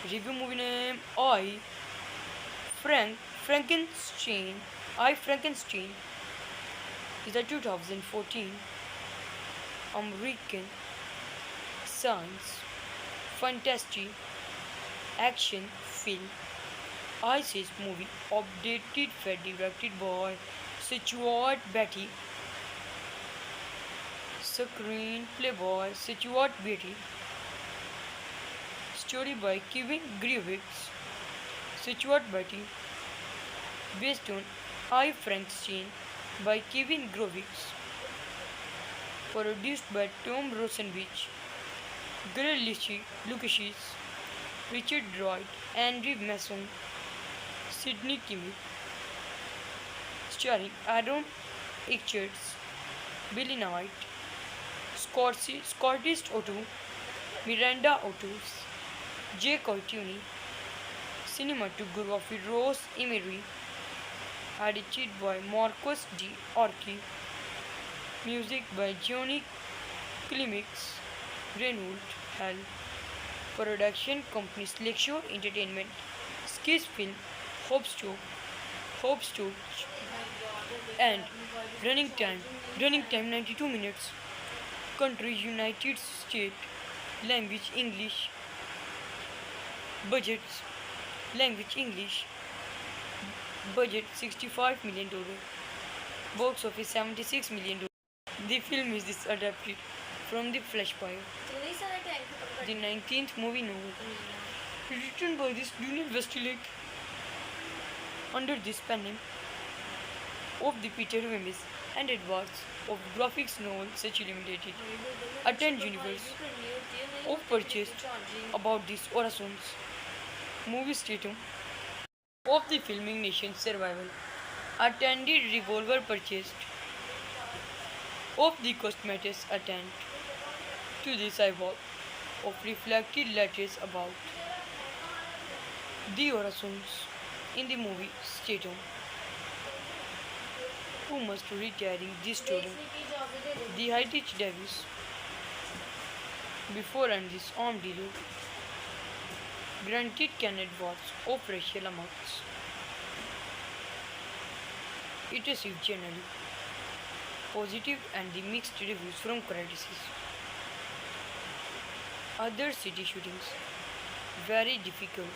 Review movie name Frank Frankenstein. I Frankenstein is a 2014 American science fantasy action film. ISIS movie updated for directed by Stuart Beatty. Screenplay by Stuart Beatty. Story by Kevin Grievous. Stuart Beatty. Based on I Frankenstein by Kevin Grievous. Produced by Tom Rosenwich, Greg Lucas, Richard Droid, Andrew Mason, Sidney Kimmel. Starring Aaron Eckhart, Billy Knight, Scottish Otto, Miranda Ottos, Jay Courtney, cinematography Rose Emery, edited by Marcus D. Orki, music by Johnny Clemix, Renault Hell, production company Slexo Entertainment, Skis Film, Hope Stokes, and running time 92 minutes, country United States, language English, budgets language English, budget $65 million, box office $76 million. The film is this adapted from The Flashfire, the 19th movie novel, written by this Daniel Westlake under this pen name of the Peter Wemyss and Edwards of graphics novel such limited. Attend universe of purchased about this Orasons movie statum of the filming nation's survival. Attended revolver purchased of the cosmetics attend to the cyborg of reflected letters about the Orasons in the movie statum who must retiring this student. The Heritage Davis before and this armed dealer granted Kenneth Watts of racial amounts. It received generally positive and the mixed reviews from critics. Other city shootings very difficult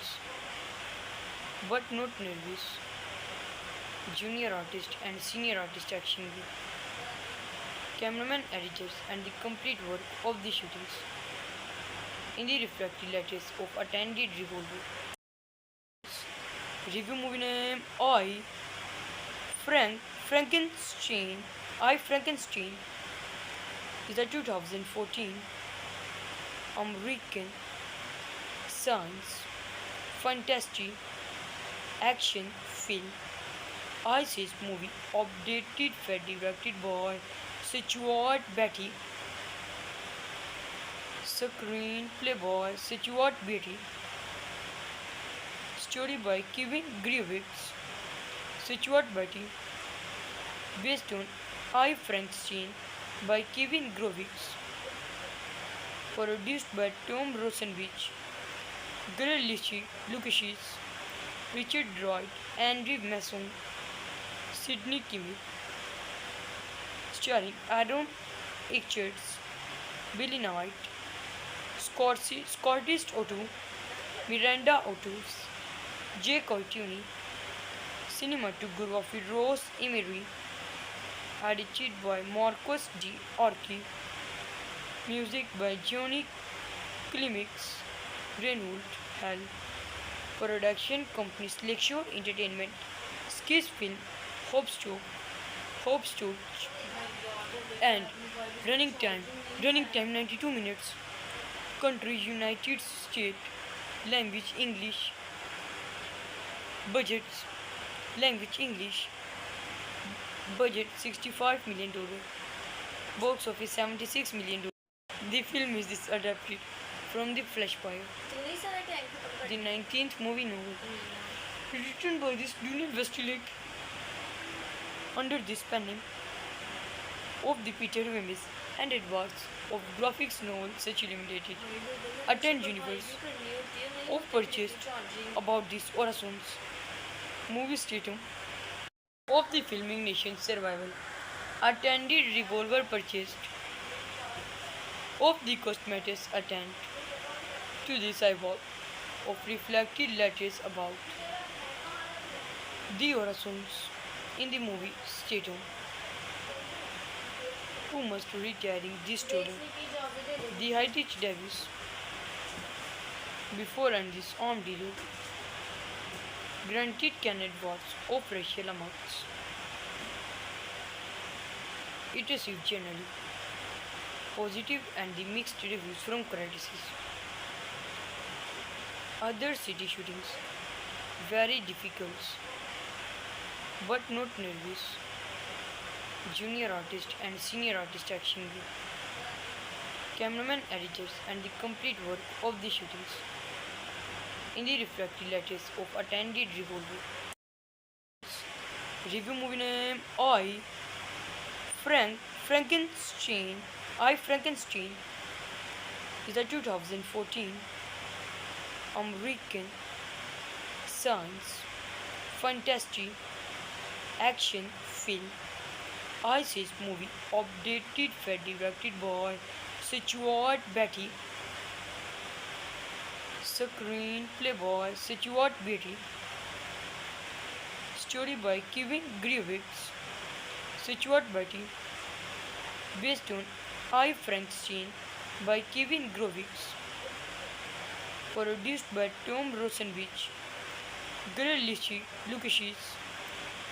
but not nervous. Junior artist and senior artist action group, cameraman editors and the complete work of the shootings in the reflected letters of attended revolver. Review movie name Frankenstein. I Frankenstein is a 2014 American science fantasy action film. ISIS movie updated for directed by Stuart Beatty. Screenplay by Stuart Beatty. Story by Kevin Grievous. Stuart Beatty. Based on I Frankenstein by Kevin Grievous. Produced by Tom Rosenwich, Greg Lucas, Richard Droid, Andrew Mason, Sidney Kimmel. Starring Aaron Eckhart, Billy Knight, Scottish Otto, Miranda Ottos, Jay Courtney, cinematography Rose Emery, edited by Marcus D. Orki, music by Johnny Clemix, Renault Hell, production company Slexo Entertainment, Skis Film, Hope Stokes, and running time 92 minutes, country United States, language English, budgets language English, budget $65 million, box office $76 million. The film is this adapted from The Flashfire, the 19th movie novel, written by this Daniel Westlake under this pen name of the Peter Wemyss and Edwards of graphics novel such limited. Attend universe of purchased about this Orasons movie statum of the filming nation's survival. Attended revolver purchased of the cosmetics attend to this eyeball of reflected letters about the Orasons in the movie statum who must retiring this story. The Heritage Davis before and this armed dealer granted Kenneth Watts of racial amounts. It received generally positive and the mixed reviews from critics. Other city shootings very difficult but not nervous. Junior artist and senior artist action group, cameraman editors and the complete work of the shootings in the reflected letters of attended revolver. Review movie name Frankenstein. Frankenstein is a 2014 American science fantasy action film. ISIS movie updated for directed by Stuart Beatty. Screenplay by Stuart Beatty. Story by Kevin Grievous. Stuart Beatty. Based on I Frankenstein by Kevin Grievous. Produced by Tom Rosenwich, Greg Lucas,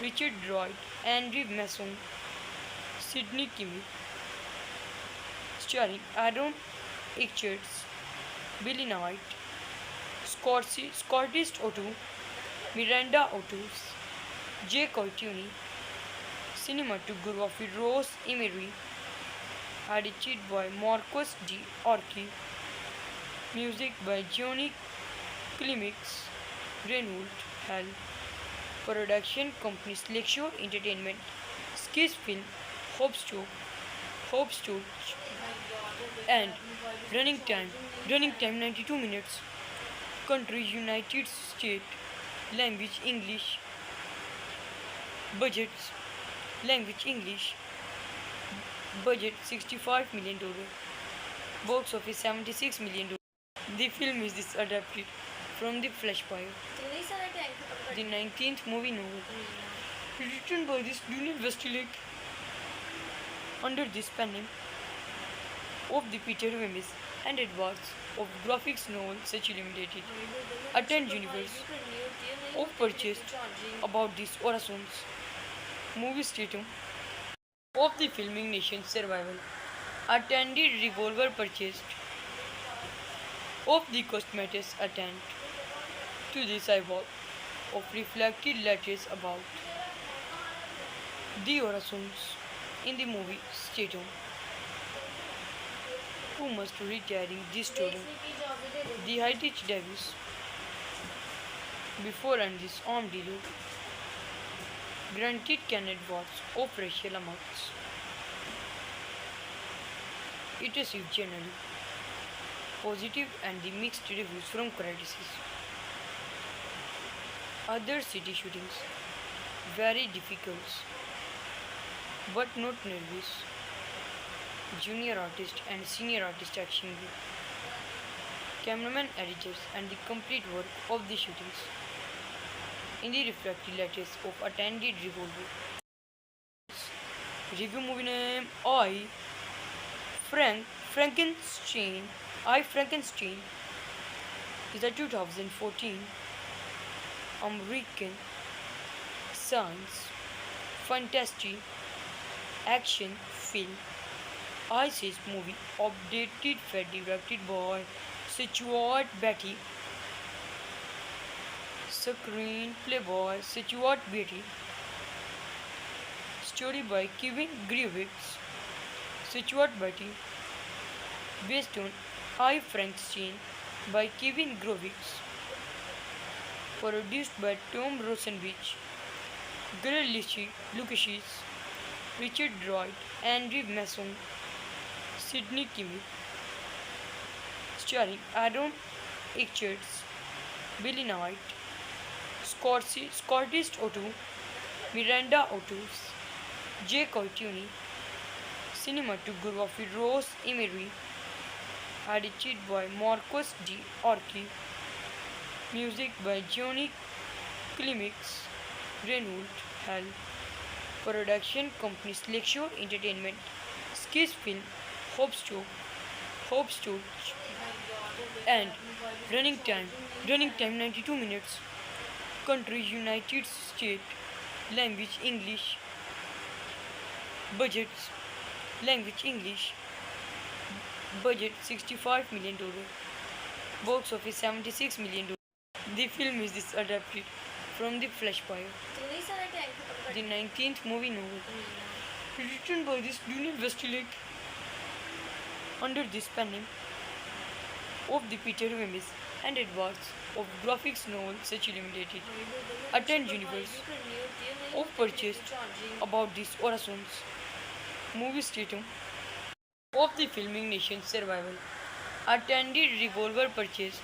Richard Droid, Andrew Mason, Sidney Kimmel. Starring Aaron Echarts, Billy Knight, Scottish Otto, Miranda Ottos, Jay Courtney, cinematography Rose Emery, edited by Marcus D. Archie, music by Johnny Clements, Reynolds Hall, production company Lakeshore Entertainment, Skis Film, Hope Stooge, and running time 92 minutes. Country United States, language English, budgets language English, budget $65 million, box office $76 million. The film is adapted from The Flashfire, the 19th movie novel, written by this Daniel Westlake under this pen name of the Peter Wemyss and Edwards of graphics novel such limited. Attend universe of purchased about this Orasons movie statum of the filming nation's survival. Attended revolver purchased of the cosmetics attend to this eyeball of reflected letters about the Orasons in the movie statum who must retiring this story. The Heritage Davis before and this armed dealer granted Kenneth Watts of racial amounts. It received generally positive and the mixed reviews from critics. Other city shootings very difficult but not nervous. Junior artist and senior artist action group, cameraman editors and the complete work of the shootings in the reflected letters of attended revolver. Review movie name Frankenstein. Frankenstein is a 2014 American science fantasy action film. ISIS movie updated for directed by Stuart Beatty. Screenplay by Stuart Beatty. Story by Kevin Grievous. Stuart Beatty. Based on I Frankenstein by Kevin Grievous. Produced by Tom Rosenwich, Greg Lucas, Richard Droid, Andrew Mason, Sidney Kimmel. Starring Aaron Echarts, Billy Knight, Scottish Otto, Miranda Ottos, J. Coituni, cinematography Rose Emery, edited by Marcos D. Orki, music by Johnny Clemix, Renault Hell, production companies Lakeshore Entertainment, Skis Film, Hope Stooge, and running time 92 minutes, country United States, language English, budgets, language English, budget $65 million, box office $76 million. The film is this adapted from The Flashfire, the 19th movie novel, written by this Junior Westlake under this pen name of the Peter Wemyss and Edwards of graphics novel such limited. Attend Universe of purchased about this Orasons movie statum of the filming nation's survival. Attended revolver purchased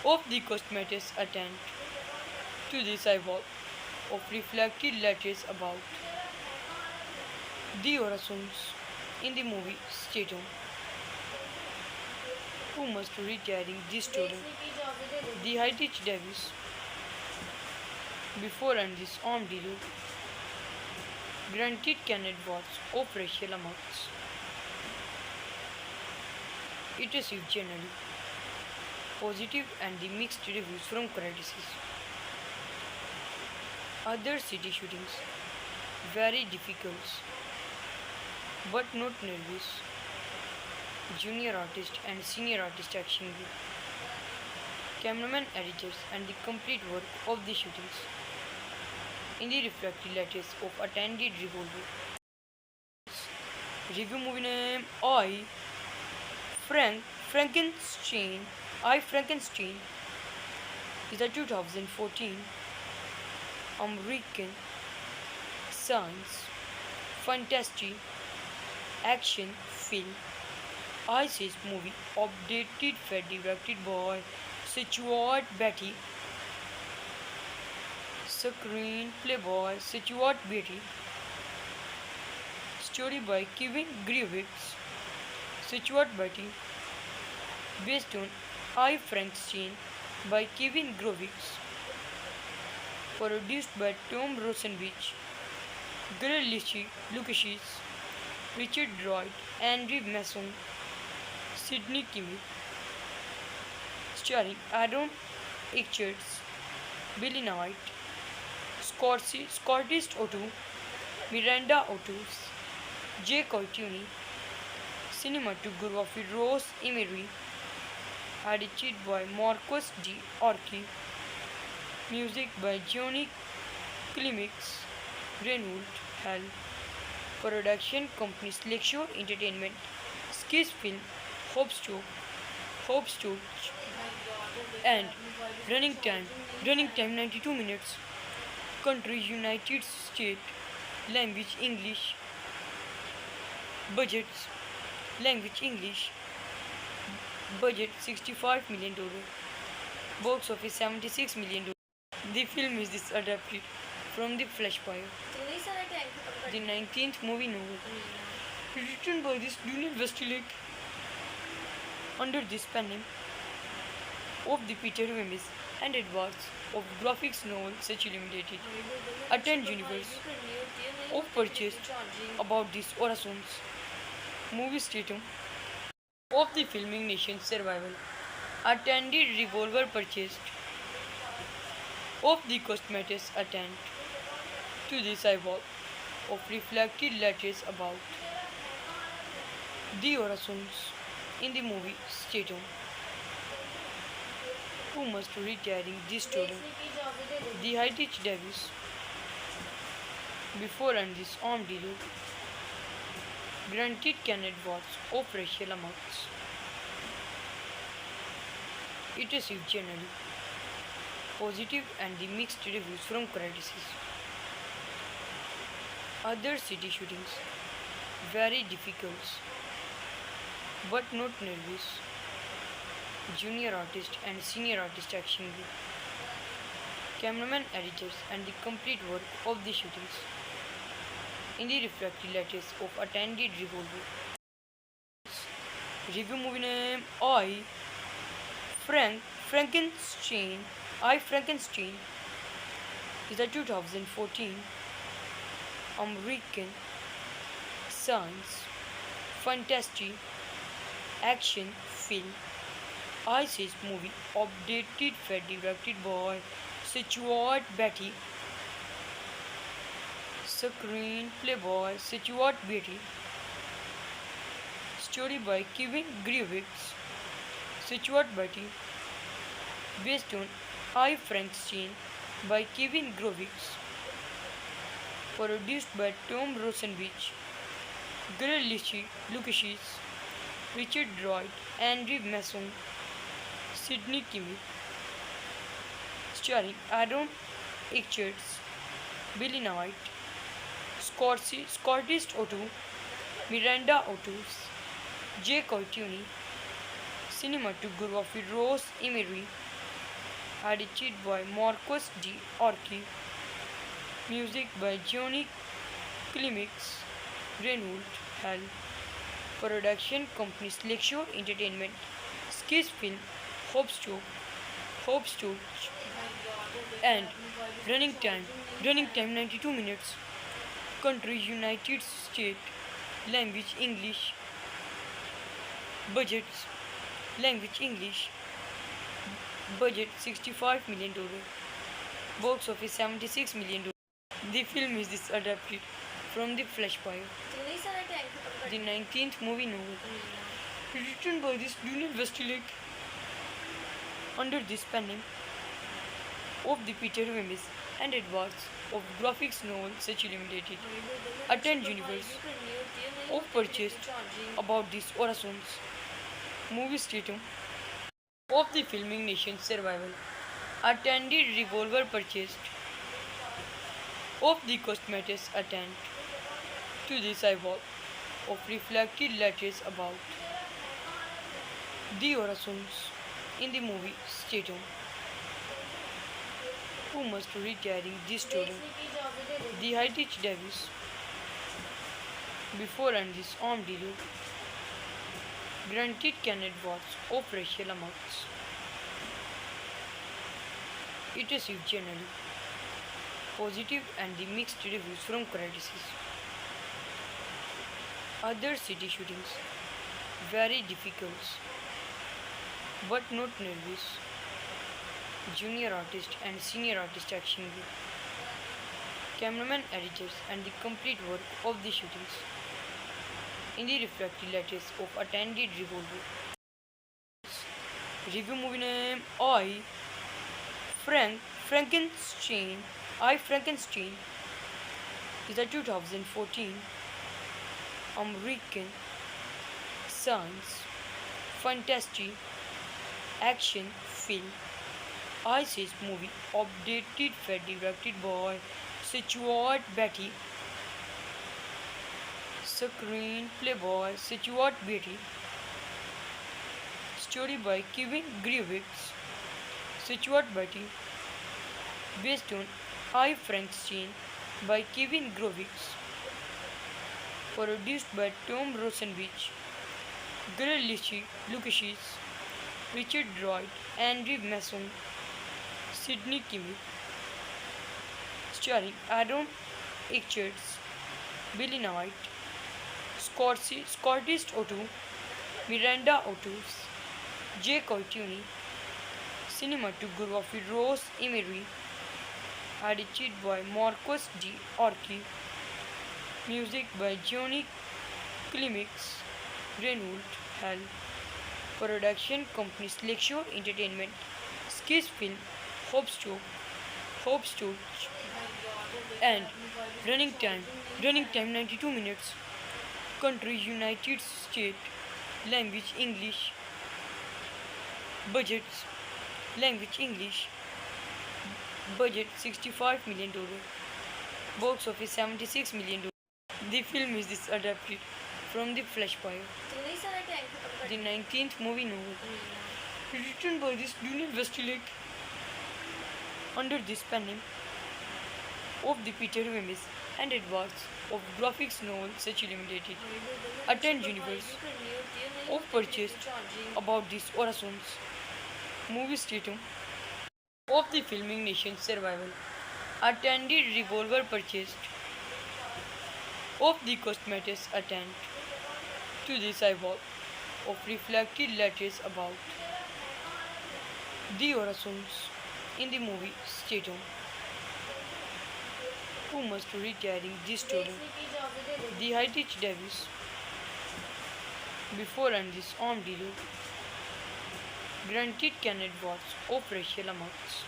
of the cosmetics attend to the eyeball of reflected letters about the Orasons in the movie statum who must retiring this student the Heritage Davis before and this armed dealer granted Kenneth Watts of racial amounts. It received generally positive and the mixed reviews from critics. Other city shootings very difficult but not nervous. Junior artist and senior artist action group, cameraman editors and the complete work of the shootings in the reflected letters of attended revolver. Review movie name Frankenstein is a 2014 American science fantasy action film. ISIS movie updated fed directed by Stuart Beatty. Screenplay by Stuart Beatty. Story by Kevin Grievous. Stuart Beatty. Based on I Frankenstein by Kevin Grievous. Produced by Tom Rosenwich, Greg Lucas, Richard Droid, Andrew Mason, Sidney Kimmel, starring Aaron Eckhart, Billy Knight, Scottish Otto, Miranda Ottos, J. Coituni, cinematography Rose Emery, edited by Marcos D. Orki, music by Johnny Clemix, Renault Hell, production companies Lakeshore Entertainment, Skis Film, Hope Stooge, and running time 92 minutes, country United States, language English, budgets, language English, budget $65 million, box office $76 million. The film is this adapted from The Flashfire, the 19th movie novel, written by this Junior Westlake under this pen name of the Peter Wemyss and Edwards of graphics novel such limited. Attend Universe of purchased about this Orasons movie statum of the filming nation's survival. Attended revolver purchased of the cosmetics attend to the eyeball of reflected letters about the Orasons in the movie statum who must retiring this student the Heritage Davis before and this armed dealer granted Kenneth Watts of racial amounts. It received generally positive and the mixed reviews from critics. Other city shootings very difficult but not nervous. junior artist and senior artist action group, cameraman, editors, and the complete work of the shootings. In the refractory letters of attended revolver. Review movie name Frankenstein. I Frankenstein is a 2014 American science fantasy action film. ISIS movie updated for directed by Stuart Beatty. Screenplay by Stuart Beatty. Story by Kevin Grievous. Stuart Beatty. Based on I Frankenstein by Kevin Grievous. Produced by Tom Rosenbich, Greg Lucas, Richard Droyd, Andrew Masson, Sidney Kimmel. Starring Aaron Eckhart, Billy Knight, Scottish Otto, Miranda Ottos, Jay Courtney, cinematography Rose Emery, edited by Marcus D. Archie, music by Johnny Climax, Renault Hell, production companies Lakeshore Entertainment, Skis Film, Hope and running time 92 minutes, country United States, language English, budgets, language English, budget $65 million, box office $76 million. The film is this adapted from The Flashfire, the 19th movie novel, written by this Daniel Westlake under this pen name of the Peter Wemyss and Edwards of graphics novel such limited. Attend Universe of purchased about this Horizons movie statum of the filming nation's survival. Attended revolver purchased of the cosmetics attend to the cyborg of reflected letters about the Horizons in the movie statum. Who must retiring this student? The Heritage Davis before and this armed dealer granted Kenneth Watts of racial amounts. It received generally positive and the mixed reviews from critics. Other city shootings very difficult but not nervous. Junior artist and senior artist action group, cameraman, editors, and the complete work of the shootings. In the refractory letters of attended revolver. Review movie name Frankenstein. I Frankenstein is a 2014 American science fantasy action film. ISIS movie updated for directed by Stuart Beatty. Screenplay by Stuart Beatty. Story by Kevin Grievous. Stuart Beatty. Based on I Frankenstein by Kevin Grievous. Produced by Tom Rosenbich, Greg Lucas, Richard Droyd, Andrew Masson, Sidney Kimmel. Starring Aaron Eckhart, Billy Knight, Scottish Otto, Miranda Ottos, Jay Courtney, cinematography Rose Emery, edited by Marcus D. Archie, music by Johnny Climax, Renault Hell, production companies Lakeshore Entertainment, Skis Film, Hope and running time 92 minutes, country United States, language English, budgets, language English, budget $65 million, box office $76 million. The film is this adapted from The Flashfire, the 19th movie novel, Written by this Daniel Westlake under this pen name of the Peter Wemyss and Edwards of graphics novel such limited attend universe of purchased about this Orasons movie statum of the filming nation's survival attended revolver purchased of the cosmetics attend to the cyborg of reflected letters about the Orasons in the movie statum who must retiring this student the Heritage Davis before and this armed dealer granted Kenneth Watts of racial amounts.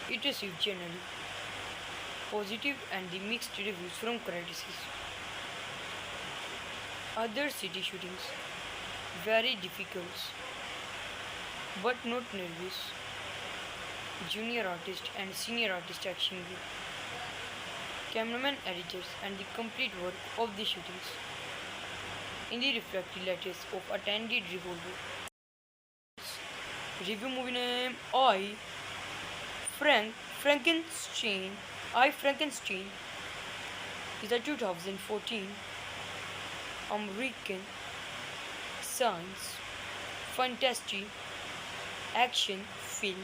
It received generally positive and the mixed reviews from critics. Other city shootings very difficult but not nervous. Junior artist and senior artist action group, cameraman editors and the complete work of the shootings in the reflected letters of attended revolver. Review movie name Frankenstein. Frankenstein is a 2014 American science fantasy action film.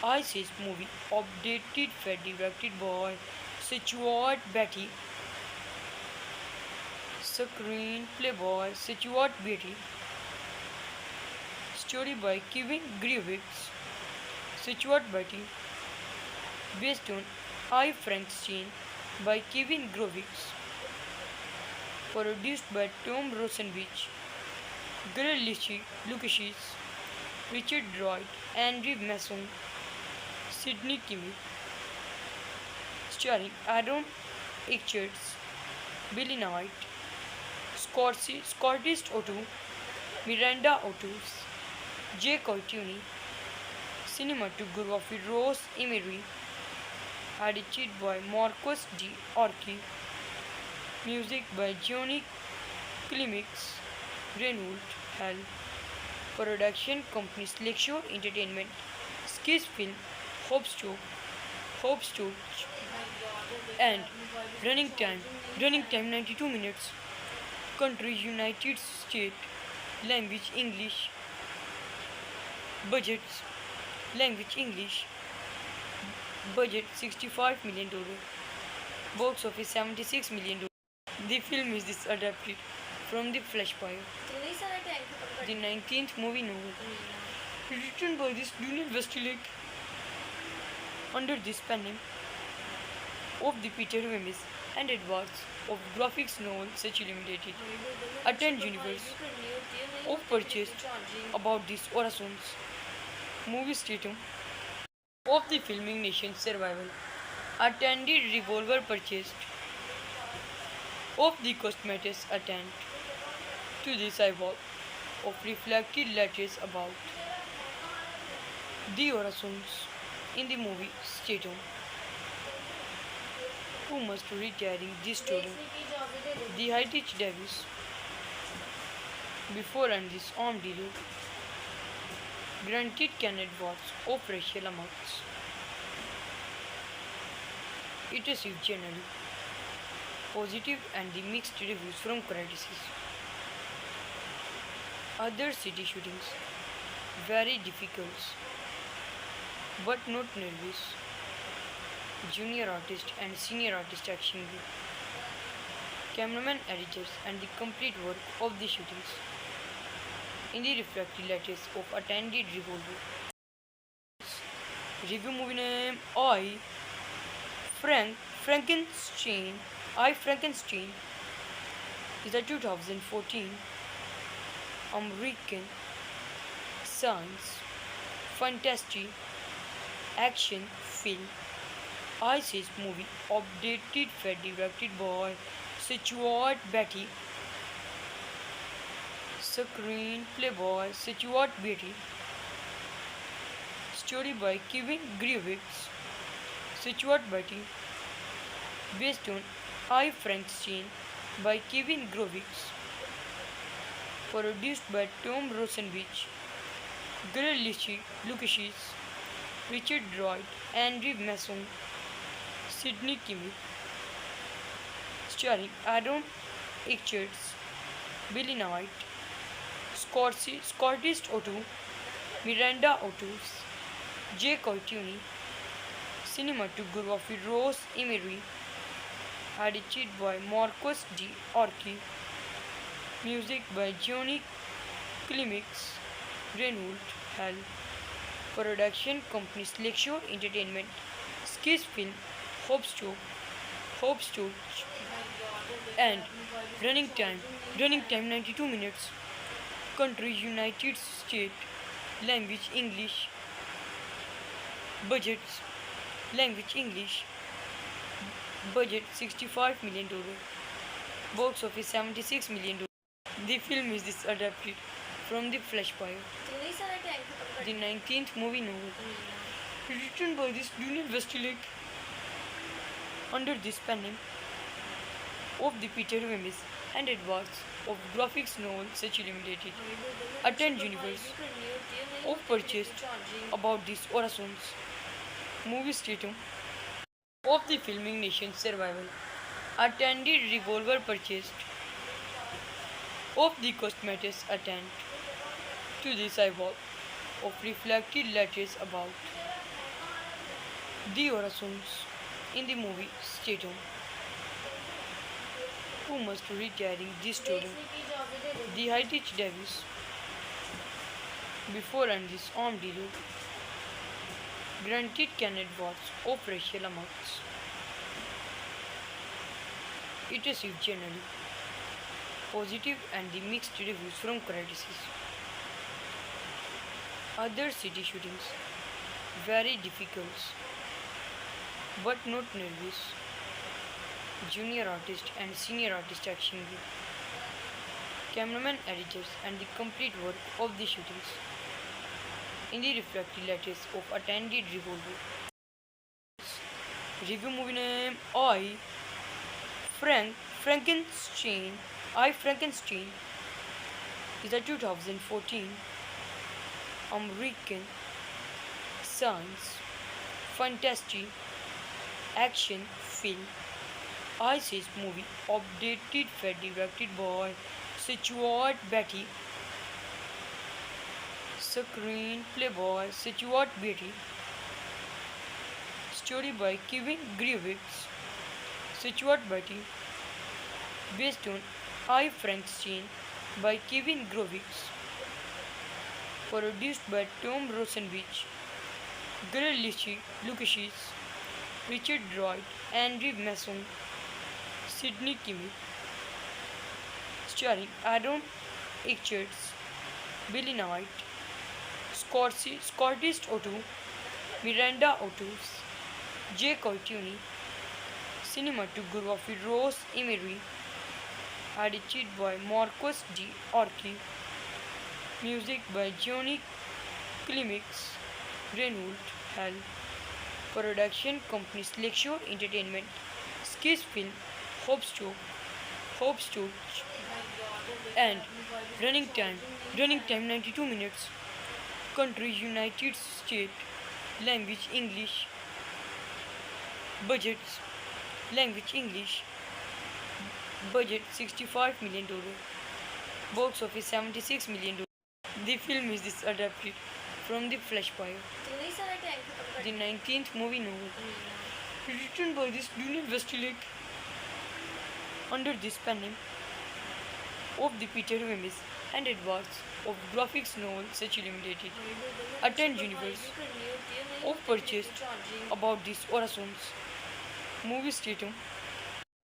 ISIS movie updated for directed by Stuart Beatty. Screenplay by Stuart Beatty. Story by Kevin Grievous. Stuart Beatty. Based on I Frankenstein by Kevin Grievous. Produced by Tom Rosenwich, Greg Lucas, Richard Droid, Andrew Mason, Sidney Kimmel, starring Aaron Eckhart, Billy Knight, Scottish Otto, Miranda Ottos, Jay Courtney, cinematography Rose Emery, edited by Marcus D. Orki, music by Johnny Clemix, Renault Hell, production companies Lakeshore Entertainment, Skis Film, Hope and running time 92 minutes, country United States, language English, budgets language English, budget $65 million, box office $76 million. The film is this adapted from The Flashfire, the 19th movie novel, written by this Daniel Westlake under this pen name of the Peter Wemyss and Edwards of graphics novel such limited attend universe of purchased about this Orasons movie statum of the filming nation's survival attended revolver purchased of the cosmetics attend to the cyborg of reflected letters about the Orasons in the movie statum who must retiring this student the Heritage Davis before and this armed dealer granted Kenneth Watts of racial amounts. It received generally positive and the mixed reviews from critics. Other city shootings very difficult but not nervous. Junior artist and senior artist action group, cameraman editors and the complete work of the shootings in the reflected letters of attended revolver. Review movie name Frankenstein. Frankenstein is a 2014 American science fantasy action film. ISIS movie updated for directed by Stuart Beatty. Screenplay by Stuart Beatty. Story by Kevin Grievous. Stuart Beatty. Based on I Frankenstein by Kevin Grievous. Produced by Tom Rosenwich, Greg Lucas, Richard Droid, Andrew Masson, Sidney Kimmel, starring Aaron Eckhart, Billy Knight, Scottish Otto, Miranda Ottos, Jay Courtney, cinematography Rose Emery, edited by Marcus D. Orki, music by Johnny Climax, Renault Hell, production companies Lakeshore Entertainment, Skis Film, Hope Stokes, and running time 92 minutes, country United States, language English, budgets, language English, budget $65 million, box office $76 million. The film is this adapted from The Flashfire, the 19th movie novel, written by this Daniel Westlake under this pen name of the Peter Wemyss and Edwards of graphics novel such limited. Attend Universe of purchased about this Orasons movie statum of the filming nation's survival. Attended revolver purchased of the cosmetics attend to the eyeball of reflected letters about the Orasons in the movie statum who must retiring this student. The Heritage Davis before and this arm dealer granted Kenneth Watts of racial amounts. It received generally positive and the mixed reviews from critics. Other city shootings very difficult but not nervous. Junior artist and senior artist action group, cameraman, editors, and the complete work of the shootings in the reflected letters of attended revolver. Review movie name Frankenstein is a 2014 American science fantasy action film. ISIS movie updated for directed by Stuart Beatty, screenplay by Stuart Beatty, story by Kevin Grievous, Stuart Beatty, based on I Frankenstein by Kevin Grievous, produced by Tom Rosenwich, Greg Lucas, Richard Droid, Andrew Masson, Sidney Kimmel, starring Aaron Eckhart, Billy Knight, Scottish Otto, Miranda Ottos, Jay Courtney, cinematography Rose Emery, edited by Marcus D. Orki, music by Johnny Climax, Renault Hell, production companies Lakeshore Entertainment, Skis Film, Hope Stokes, and running time 92 minutes, country United States, language English, budgets, language English, budget $65 million, box office $76 million. The film is this adapted from The Flashfire, the 19th movie novel, written by this Daniel Westlake under this pen name of the Peter Wemyss and Edwards of graphics novel such limited. Attend Universe of purchased about this Orasons movie statum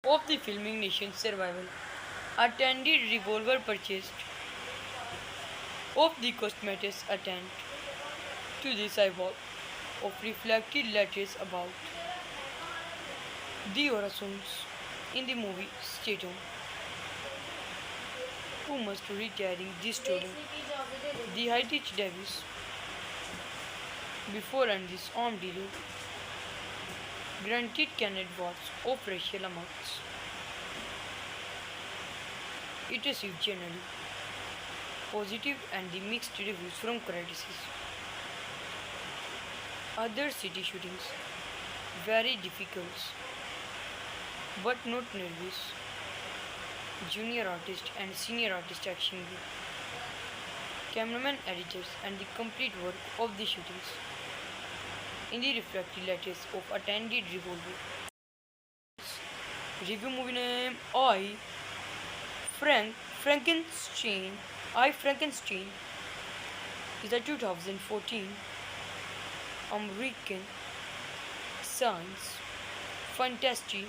of the filming nation's survival. Attended revolver purchased of the cosmetics attend to the eyeball of reflected letters about the Orasons in the movie statum who must retiring this student. The Heritage Davis before and this arm dealer granted Kenneth Watts of racial amounts. It received generally positive and the mixed reviews from critics. Other city shootings, very difficult, but not nervous. Junior artist and senior artist action group, cameraman, editors, and the complete work of the shootings. In the refractory letters of attended revolver. Review movie name Frankenstein. I Frankenstein is a 2014 American science fantasy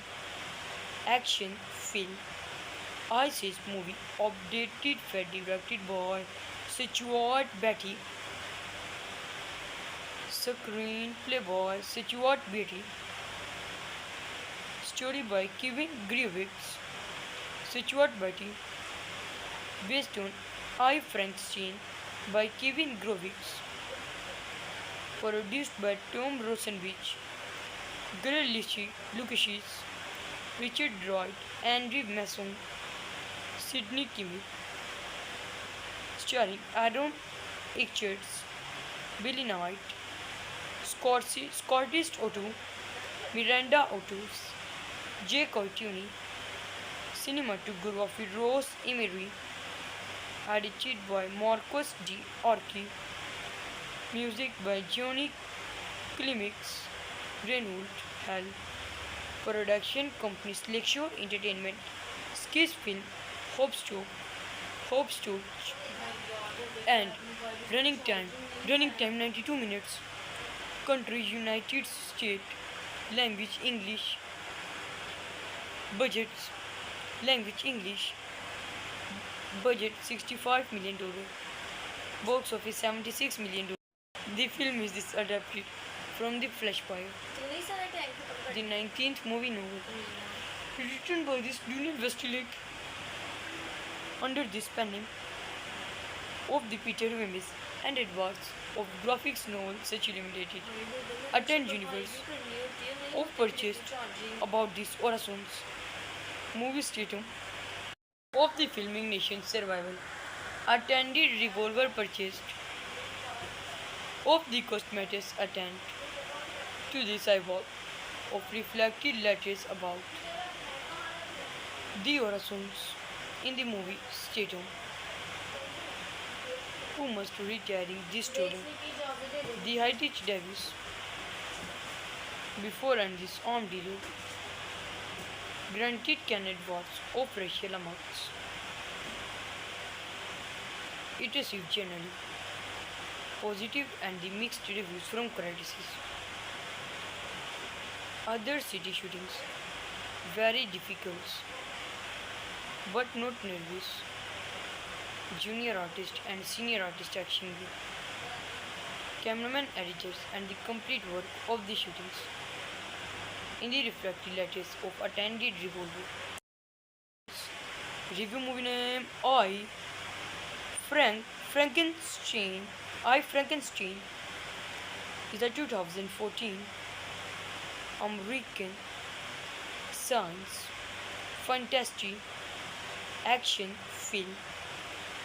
action film. I says movie updated for directed by Stuart Beatty. Screenplay by Stuart Beatty. Story by Kevin Grievous. Stuart Beatty. Based on I Frankenstein by Kevin Grievous. Produced by Tom Rosenwich, Greg Lucas, Richard Wright, Andrew Mason, Sidney Kimmel. Starring Aaron Eckhart, Billy Knight, Scottish Otto, Miranda Ottos, Jay Courtney, cinematography Rose Emery, edited by Marcus D. Orki, music by Johnny Climax, Renault Hell, production companies Lakeshore Entertainment, Skis Film, Hope Stokes, and running time 92 minutes, country United States, language English, budgets, language English, budget $65 million, box office $76 million. The film is adapted from The Flashfire, the 19th movie novel, written by this Junior Westlake under the pen name of the Peter Wimmis and Edwards of graphics novel such limited. Attend Universe of purchased about this Orasons movie statum of the filming nation's survival. Attended revolver purchased of the cosmetics attend to the cyborg of reflected letters about the Orasons in the movie statum who must retiring this student, the Heritage Davis, before and this armed dealer, granted Kenneth Watts of racial amounts. It received generally positive and the mixed reviews from critics. Other city shootings, very difficult, but not nervous. Junior artist and senior artist action group, cameraman, editors, and the complete work of the shootings. In the refractory letters of attended revolver. Review movie name Frankenstein. I Frankenstein is a 2014 American science fantasy action film.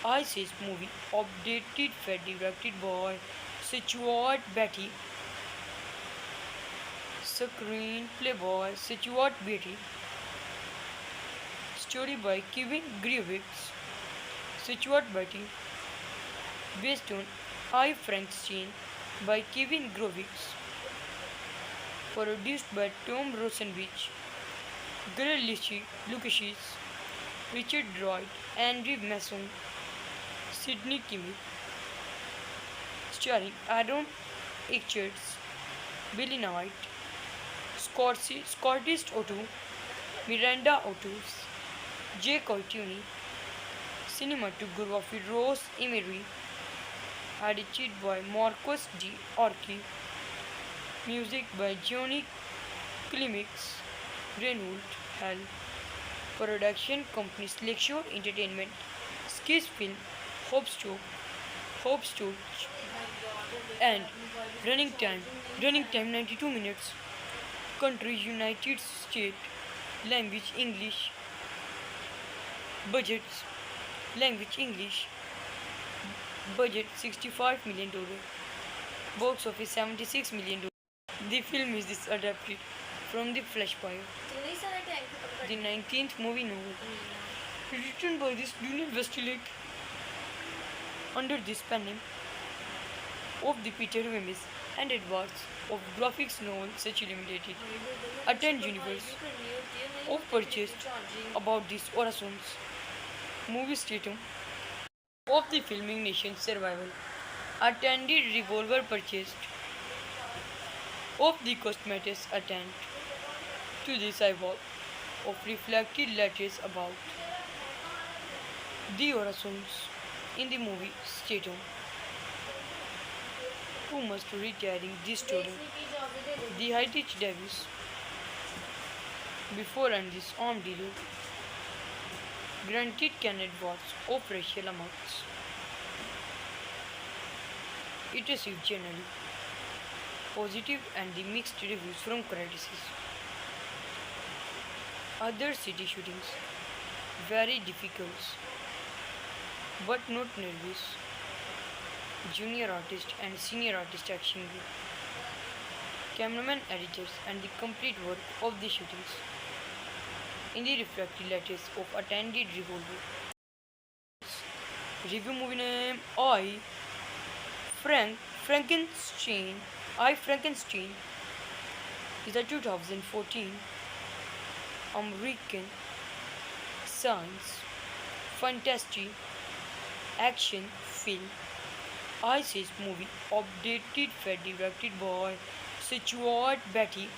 I says movie updated for directed by Stuart Beatty. Screenplay by Stuart Beatty. Story by Kevin Grievous. Stuart Beatty. Based on I Frankenstein by Kevin Grievous. Produced by Tom Rosenwich, Greg Lucas, Richard Wright, Andrew Mason, Sidney Kimmel. Starring Aaron Eckhart, Billy Knight, Scottish Otto, Miranda Ottos, Jay Courtney, cinematography Rose Emery, edited by Marcus D. Orki, music by Johnny Climax, Renault Hell, production companies Lakeshore Entertainment, Skis Film, Hope Stokes, and running time 92 minutes, country United States, language English, budgets, language English, Budget $65 million. Box office $76 million. The film is this adapted from The Flash Fire, the 19th movie novel, written by this Daniel Westlake under this pen name of the Peter Wemyss and Edwards of graphics novel such limited. Attend universe of purchased about this Orasons movie statum of the filming nation's survival. Attended revolver purchased of the cosmetics attend to this eyeball of reflected letters about the Orasons in the movie statum who must retiring this student the Heritage Davis before and this armed dealer granted Kenneth Watts of racial amounts. It received generally positive and the mixed reviews from critics. Other city shootings very difficult but not nervous. Junior artist and senior artist action group, cameraman, editors, and the complete work of the shootings. In the refractory letters of attended revolver. Review movie name Frankenstein. Frankenstein is a 2014 American science fantasy action film. ISIS movie updated fed directed by Stuart Beatty.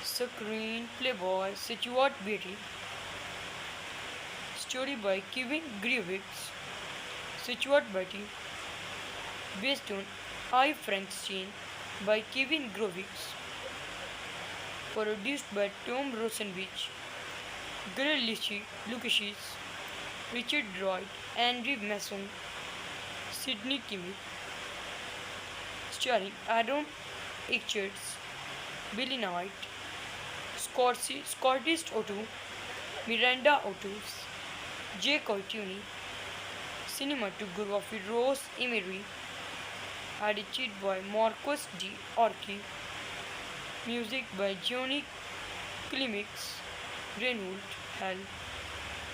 Screenplay by Stuart Beatty. Story by Kevin Grievous. Stuart Beatty. Based on I Frankenstein by Kevin Grievous. Produced by Tom Rosenbich, Greg Lucas, Richard Droid, Andrew Mason, Sidney Kimmel, starring Aaron Eckhart, Billy Knight, Scottish Otto, Miranda Ottos, Jake Courtney, cinematography Rose Emery, edited by Marcus D. Archie, music by Johnny Clements, Greenwood Hall,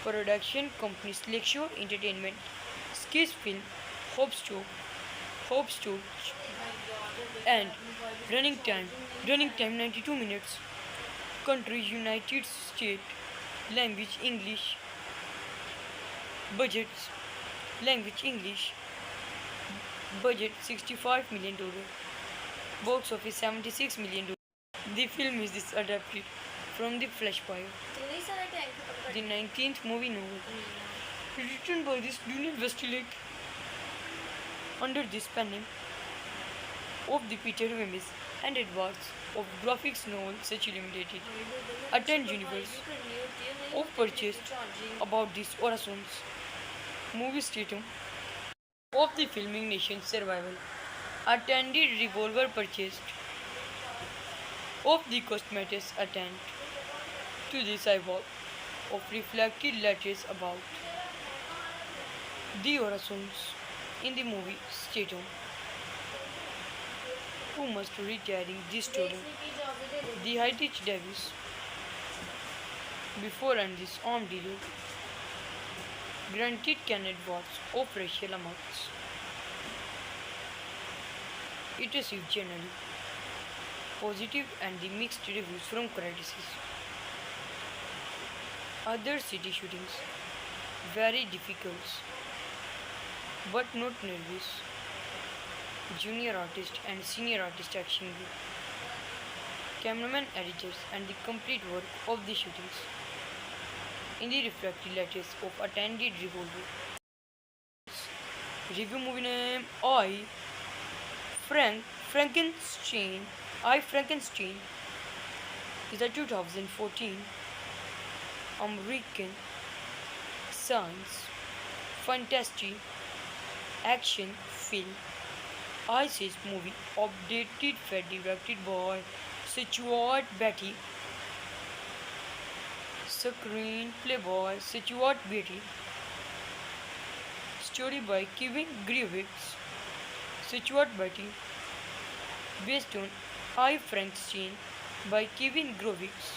production companies Lakeshore Entertainment, Skis Film, Hope and running time 92 minutes, country United States, language English, budgets language English, budget $65 million, box office $76 million. The film is this adapted from The Flash Fire, the 19th movie novel, written by this Daniel Westlake under this pen name of the Peter Wemyss and Edwards of graphics novel such limited. Attend universe of purchased about this Orasons movie statum of the filming nation's survival. Attended revolver purchased of the cosmetics attend to this eyeball of reflected letters about the Orasons in the movie statum who must retiring this student the Heritage Davis before and this armed dealer granted Kenneth Watts of racial amounts. It received generally positive and the mixed reviews from critics. Other city shootings very difficult but not nervous. Junior artist and senior artist action group, cameraman, editors, and the complete work of the shootings. In the refractory letters of attended revolver. Review movie name Frankenstein. Frankenstein is a 2014 American science fantasy action film. ISIS movie updated fed directed by Stuart Beatty. Screenplay by Stuart Beatty. Story by Kevin Grievous. Stuart Beatty. Based on I Frankenstein by Kevin Grievous.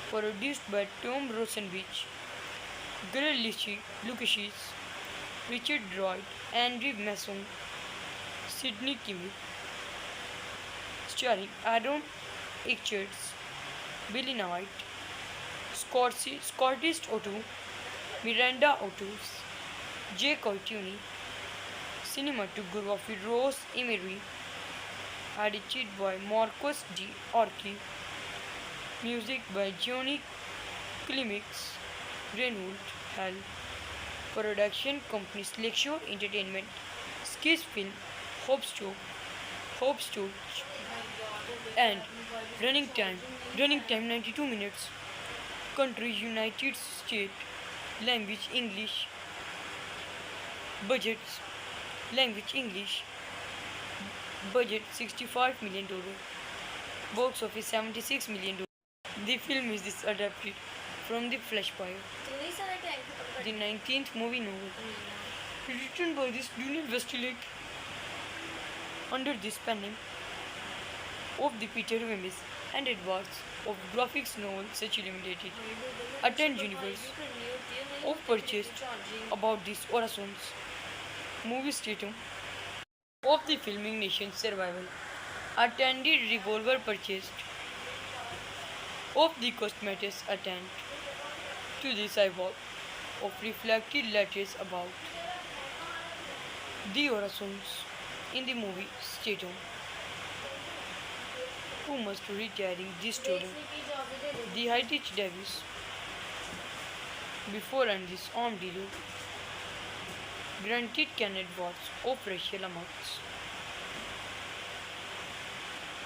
Produced by Tom Rosenbich, Greg Lucas, Richard Droid, Andrew Masson, Sidney Kimmel. Starring Aaron Eckhart, Billy Knight, Scottish Otto, Miranda Ottos, Jay Courtney, cinematography Rose Emery, edited by Marcus D. Orki, music by Johnny Climax, Greenwood Hall, production companies Lakeshore Entertainment, Skis Film, Hope and running time 92 minutes, country United States, language English, budgets, language English, budget $65 million, box office $76 million. The film is this adapted from The Flashfire, the 19th movie novel, written by this Daniel Westlake under this pen name of the Peter Wemyss and Edwards of graphics novel such limited. Attend Universe of purchased about this Orasons movie statum of the filming nation's survival. Attended revolver purchased of the cosmetics attend to the cyborg of reflected letters about the Orasons in the movie statum who must retiring this student. The Heritage Davis before and this armed dealer granted Kenneth Watts of racial amounts.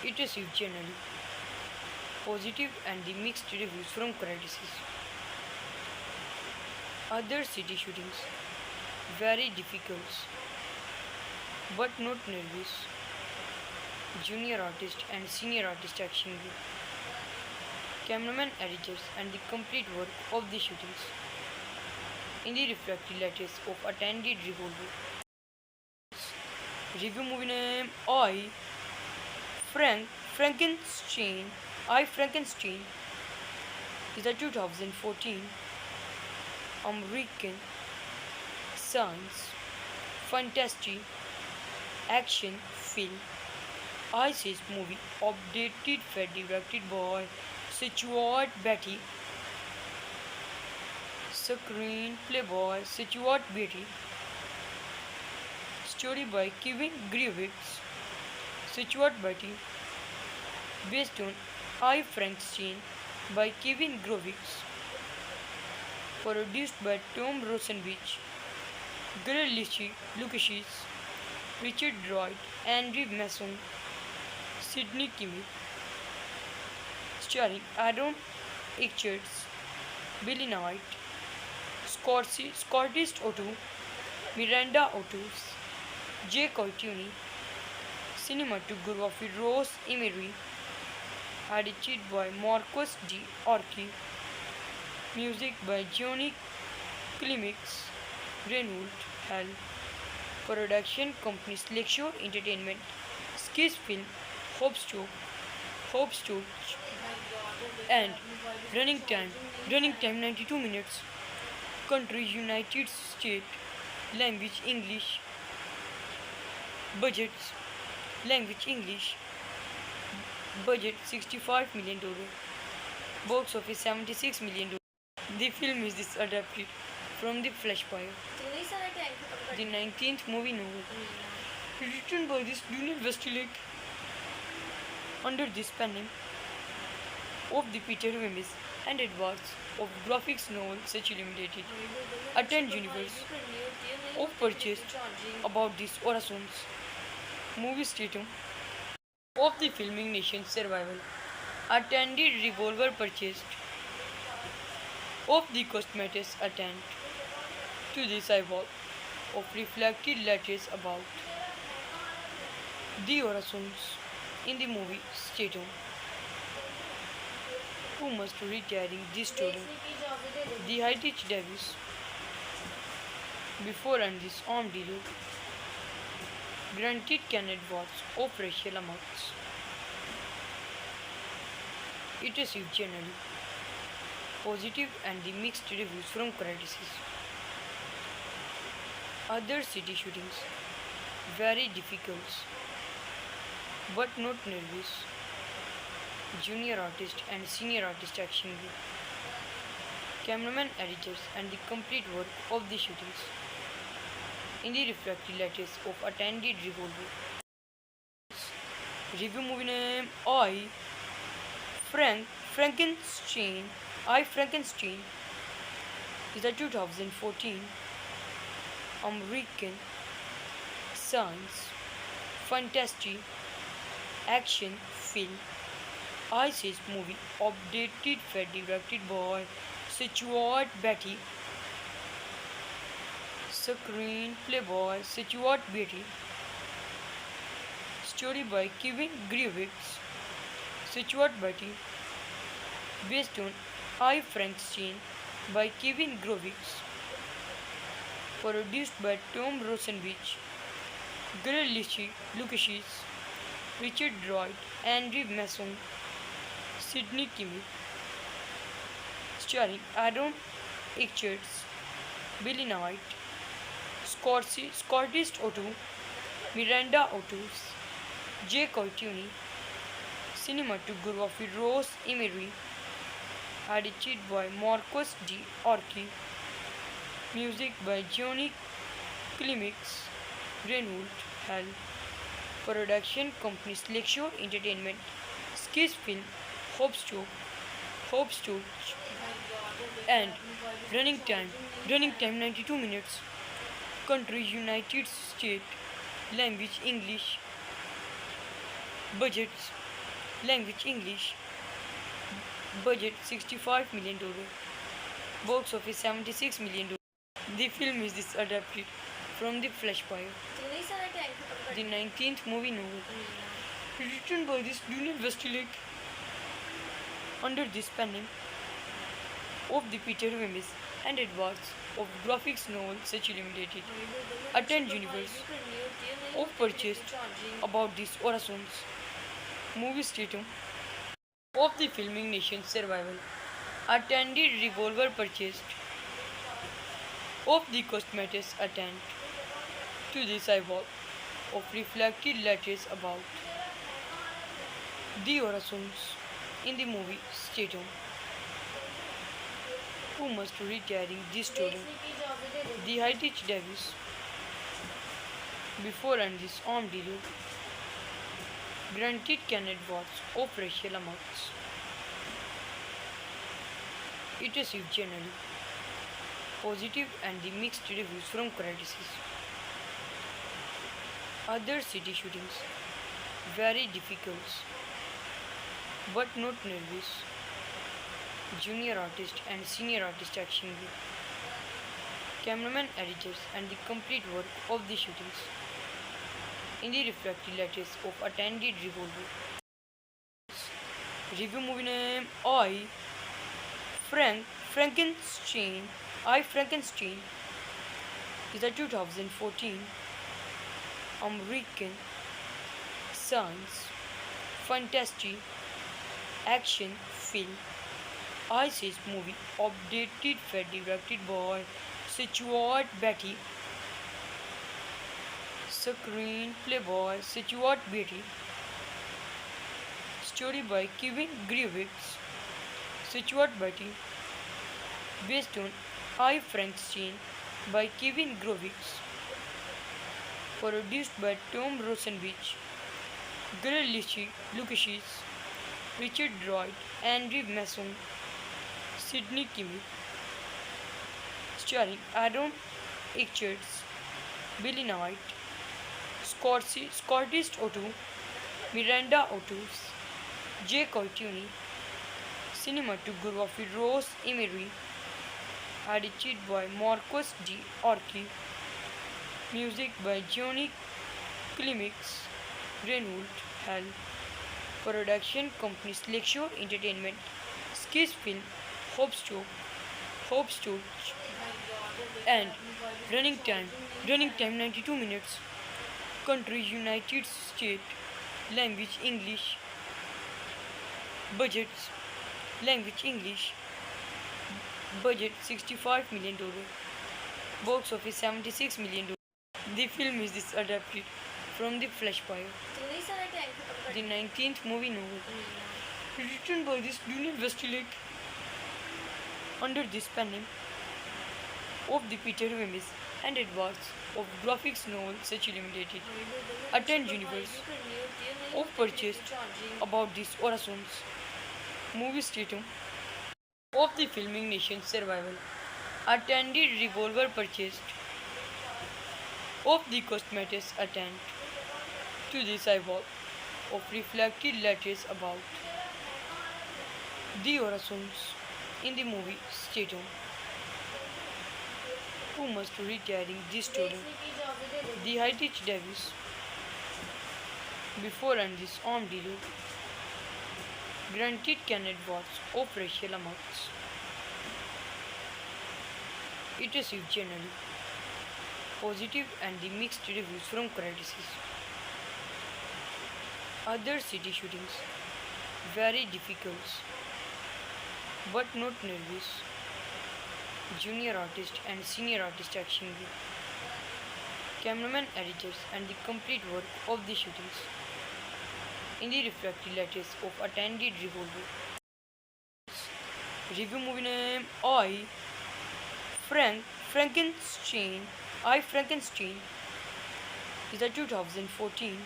It received generally positive and the mixed reviews from critics. Other city shootings very difficult but not nervous. Junior artist and senior artist action group, cameraman editors and the complete work of the shootings in the reflected letters of attended revolver. Review movie name Frankenstein. I Frankenstein is a 2014 American science fantasy action film. ISIS movie updated directed by Stuart Beatty. Screenplay by Stuart Beatty. Story by Kevin Grievous. Stuart Beatty. Based on I Frankenstein by Kevin Grievous. Produced by Tom Rosenbich, Greg Lucas, Richard Droid, Andrew Masson, Sidney Kimmel. Starring Aaron Eckhart, Billy Knight, Scottish Otto, Miranda Ottos, Jay Courtney, cinematography Rose Emery, edited by Marcus D. Orki, music by Johnny Climax, Greenwood Hall, production companies Lakeshore Entertainment, Skis Film, Hope and running time 92 minutes, country United States, language English, budgets, language English, budget $65 million, box office $76 million. The film is this adapted from The Flashfire, the 19th movie novel, written by this Daniel Westlake under this pen name of the Peter Wemyss and Edwards of graphics novel such limited. Attend Universe of purchased about this Orasons movie statum of the filming nation's survival. Attended revolver purchased of the cosmetics attend to the cyborg of reflected letters about the Orasons in the movie statum who must retiring this student. The Heritage Davis before and this armed dealer granted can advance of racial amounts. It received generally positive and the mixed reviews from critics. Other city shootings very difficult but not nervous. Junior artist and senior artist action group, cameraman editors and the complete work of the shootings. In the refractory letters of attended revolver. Review movie name Frankenstein. I Frankenstein is a 2014 American science fantasy action film. ISIS movie updated for directed by Stuart Beatty. Screenplay by Stuart Beatty. Story by Kevin Grievous. Stuart Beatty. Based on I Frankenstein by Kevin Grievous. Produced by Tom Rosenwich, Greg Lucas, Richard Droid, Andrew Mason, Sidney Kimmel. Starring Aaron Eckhart, Billy Knight, Scottish Otto, Miranda Ottos, Jay Courtney, cinematography Rose Emery, edited by Marcus D. Orki, music by Johnny Climax, Greenwood Hall, production company Slexshore Entertainment, Skis Film, Hope Stooge, and running time 92 minutes. Country United States, language English, budgets language English, budget $65 million, box office $76 million. The film is this adapted from The Flashfire, the 19th movie novel, written by this Daniel Westlake under this pen name of the Peter Wemyss and Edwards of graphics novel such Limited. Attend universe of purchased about this Orasons movie statum of the filming nation's survival. Attended revolver purchased of the cosmetics attend to the cyborg of reflected letters about the Orasons in the movie statum who must retiring this student, the Heritage Davis, before and this armed dealer, granted can advance of racial amounts. It received generally positive and the mixed reviews from critics. Other city shootings very difficult but not nervous. Junior artist and senior artist action group, cameraman editors and the complete work of the shootings. In the refractory letters of attended revolver. Review movie name Frankenstein. I Frankenstein is a 2014 American science fantasy action film. ISIS movie updated for directed by Stuart Beatty. Screenplay by Stuart Beatty. Story by Kevin Grievous. Stuart Beatty. Based on I Frankenstein by Kevin Grievous. Produced by Tom Rosenwich, Greg Lucas, Richard Droid, Andrew Mason, Sidney Kimmel. Starring Aaron Eckhart, Billy Knight, Scottish Otto, Miranda Ottos, Jay Courtney, cinematography Rose Emery, edited by Marcus D. Orki, music by Johnny Climax, Greenwood Hall, production company Slexshore Entertainment, Skis Film, Hope Stooge, And running time, 92 minutes. Country United States. Language English. Budgets, language English. Budget $65 million. Box office $76 million. The film is this adapted from The Flash Fire, the 19th movie novel, written by this Daniel Westlake under the spanning of the Peter Wimmis and Edwards of graphics novel such limited. Attend universe of purchased about this Orasons movie statum of the filming nation's survival. Attended revolver purchased of the cosmetics attend to the eyeball of reflected letters about the Orasons in the movie statum who must retiring this student the Heritage Davis before and this armed dealer granted Kenneth Watts of racial amounts. It received generally positive and the mixed reviews from critics. Other city shootings very difficult but not nervous. Junior artist and senior artist action group, cameraman editors and the complete work of the shootings in the reflected letters of attended revolver. Review movie name Frankenstein. Frankenstein is a 2014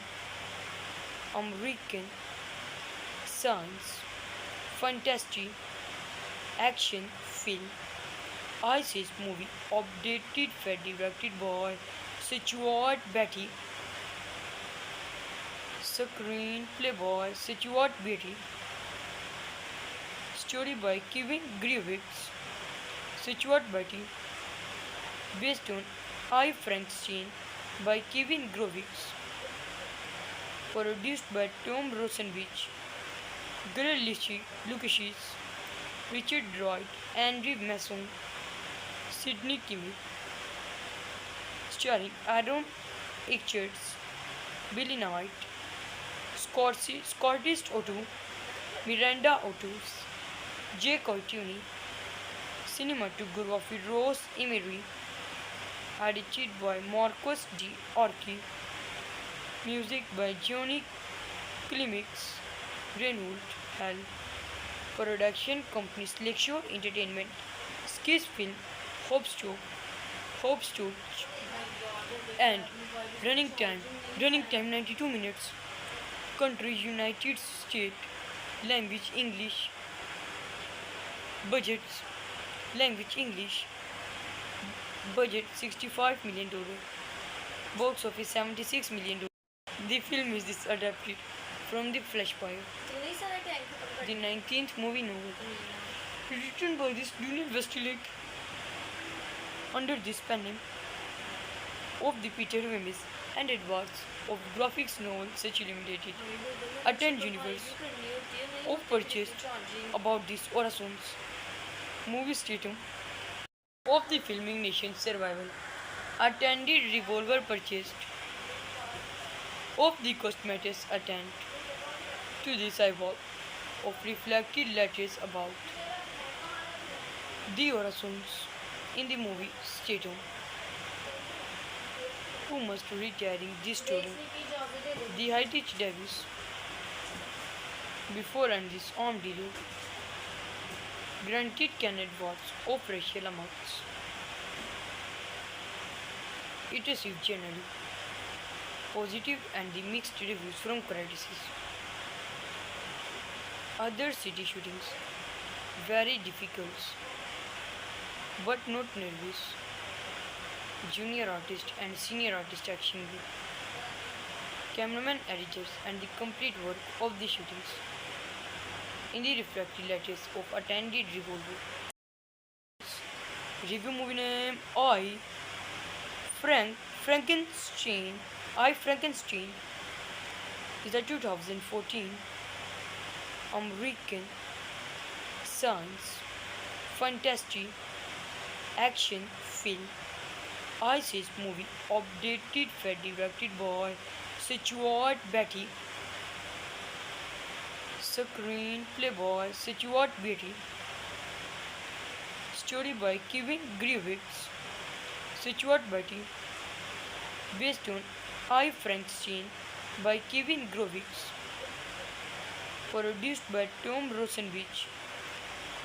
American science fantasy action film. Says movie updated for directed by Stuart Beatty. Screenplay by Stuart Beatty. Story by Kevin Grievous. Stuart Beatty. Based on I Frankenstein by Kevin Grievous. Produced by Tom Rosenwich, Greg Lucas, Richard Wright, Andrew Mason, Sidney Kimmel. Starring Aaron Echards, Billy Knight, Scottish Otto, Miranda Ottos, Jay Courtney, cinematography Rose Emery, edited by Marcus D. Orki, music by Johnny Clements, Renault Hell, production companies Lakeshore Entertainment, Skis Film, Hope Stooge, and running time 92 minutes. Country United States, language English, budgets, language English, budget $65 million, box office $76 million. The film is this adapted from The Flash Fire, the 19th movie novel, written by this Daniel Westlake under the spanning of the Peter Wimmis and Edwards of graphics novel such limited. Attend universe of purchased about this Orasons movie statum of the filming nation's survival. Attended revolver purchased of the cosmetics attend to the eyeball of reflected letters about the Orasons in the movie statum who must retiring this student the Heritage Davis before and this armed dealer granted Kenneth Watts of racial amounts. It received generally positive and the mixed reviews from critics. Other city shootings very difficult but not nervous. Junior artist and senior artist action group, cameraman editors and the complete work of the shootings in the reflected letters of attended revolver. Review movie name Frankenstein. Frankenstein is a 2014 American science fantasy action film ISIS movie updated Fed directed by Stuart Beatty, screenplay by Stuart Beatty, story by Kevin Grievous, Stuart Beatty, based on I Frankenstein by Kevin Grievous, produced by Tom Rosenwich,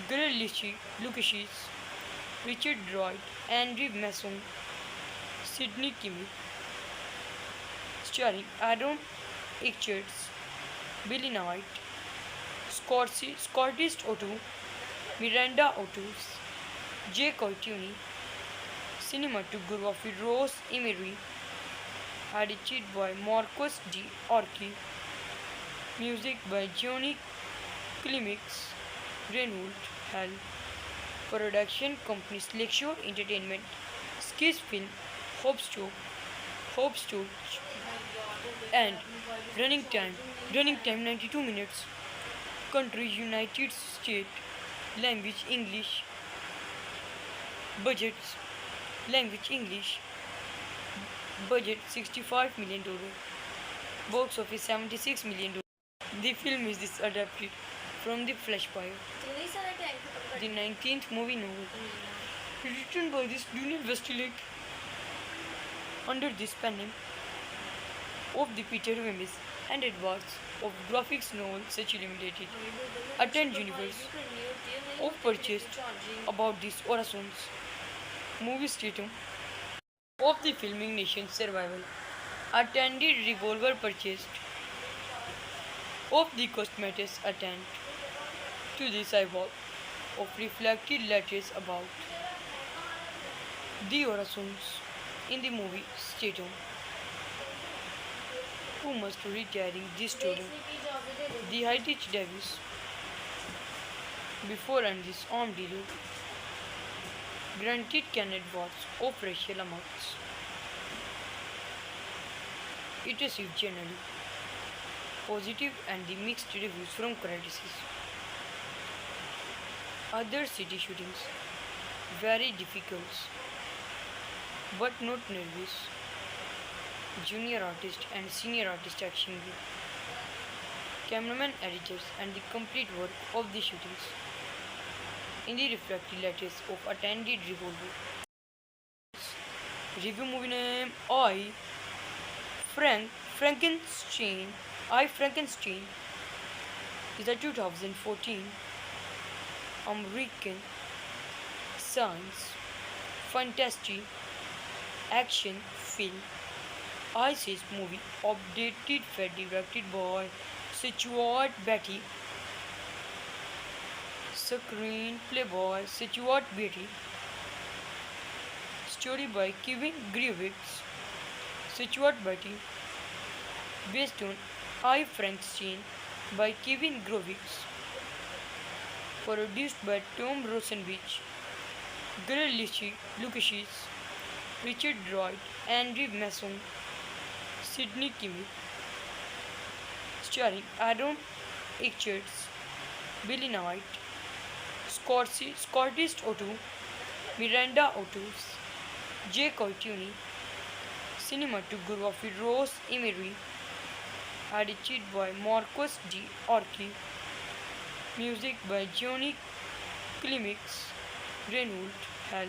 Greg Lucas, Richard Droyd, Andrew Masson, Sidney Kimmel, starring Aaron Eckhart, Billy Knight, Scottish Otto, Miranda Ottos, Jay Courtney, cinematography Rose Emery, edited by Marcus D. Orki, music by Johnny Climax, Greenwood Hall, production companies Lakeshore Entertainment, Skis Film, Hope and running time 92 minutes, country United States, language English, budgets, language English, budget $65 million, box office $76 million. The film is this adapted from The Flash Fire, the 19th movie novel, written by this Daniel Westlake under this pen name of the Peter Wemyss and Edwards of graphics novel such limited. Attend Universe of purchased about this Orasons movie statum of the filming nation's survival. Attended revolver purchased of the cosmetics attend to the cyborg of reflected letters about the Orasons in the movie statum who must retiring this student. The Heritage Davis before and this armed dealer granted Kenneth Watts of racial amounts. It received generally positive and the mixed reviews from critics. Other city shootings very difficult but not nervous. Junior artist and senior artist action group, cameraman, editors, and the complete work of the shootings. In the reflected letters of attended revolver. Review movie name Frankenstein. I Frankenstein is a 2014 American science fantasy action film. ISIS movie updated Fed directed by Stuart Beatty, screenplay by Stuart Beatty, story by Kevin Grievous, Stuart Beatty, based on I Frankenstein by Kevin Grievous, produced by Tom Rosenwich, Greg Lucas, Richard Droyd, Andrew Masson, Sidney Kimmel, starring Aaron Eckhart, Billy Knight, Scottish Otto, Miranda Ottos, Jay Courtney, cinematography Rose Emery, edited by Marcus D. Orki, music by Johnny Climax, Greenwood Hall,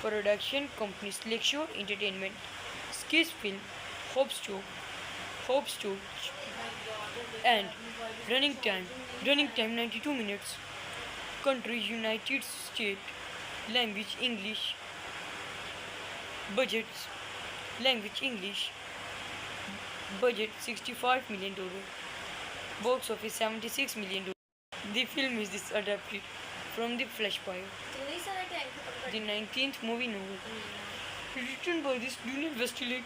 production companies Lakeshore Entertainment, Skis Film, Hope and running time 92 minutes, country United States, language English, budgets, language English, budget $65 million, box office $76 million. The film is this adapted from The Flash Fire, the 19th movie novel, written by this Daniel Westlake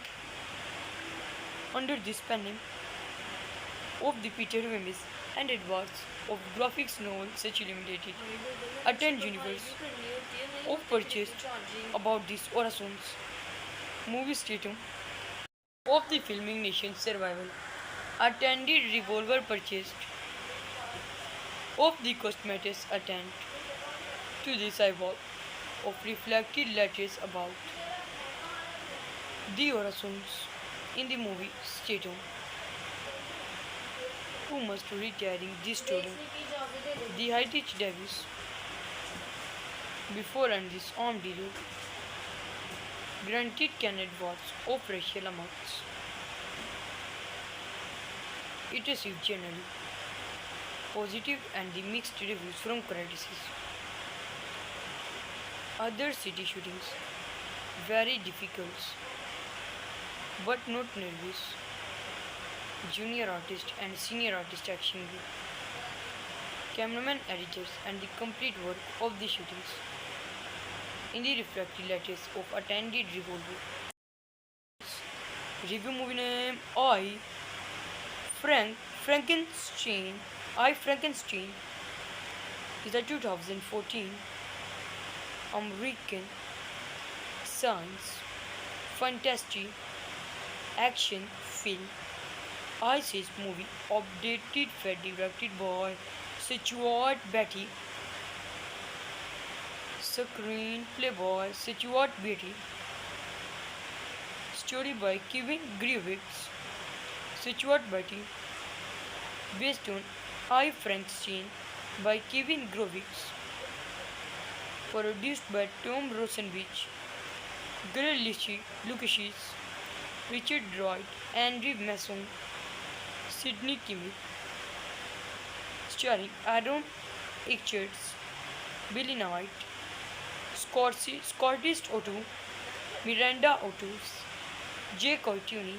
under this pen name of the Peter Wemyss and Edwards of graphics novel such limited. Attend Universe of purchased about this Orasons movie statum of the filming nation's survival. Attended revolver purchased of the cosmetics attend to the cyborg of reflected letters about The Orasons in the movie Statum, who must retiring this student, the Heritage Davis, before and this armed dealer, granted Kenneth Watts of racial amounts. It received generally positive and the mixed reviews from critics. Other city shootings very difficult but not nervous. Junior artist and senior artist action group, cameraman editors and the complete work of the shootings in the refractory letters of attended revolver. Review movie name Frankenstein. I Frankenstein is a 2014 American science fantasy action film. ISIS movie updated directed by Stuart Beatty. Screenplay by Stuart Beatty. Story by Kevin Grievous. Stuart Beatty. Based on I Frankenstein by Kevin Grievous. Produced by Tom Rosenbich, Greg Lucas, Richard Droid, Andrew Masson, Sidney Kimmel. Starring Aaron Echarts, Billy Knight, Scottish Otto, Miranda Ottos, Jay Courtney,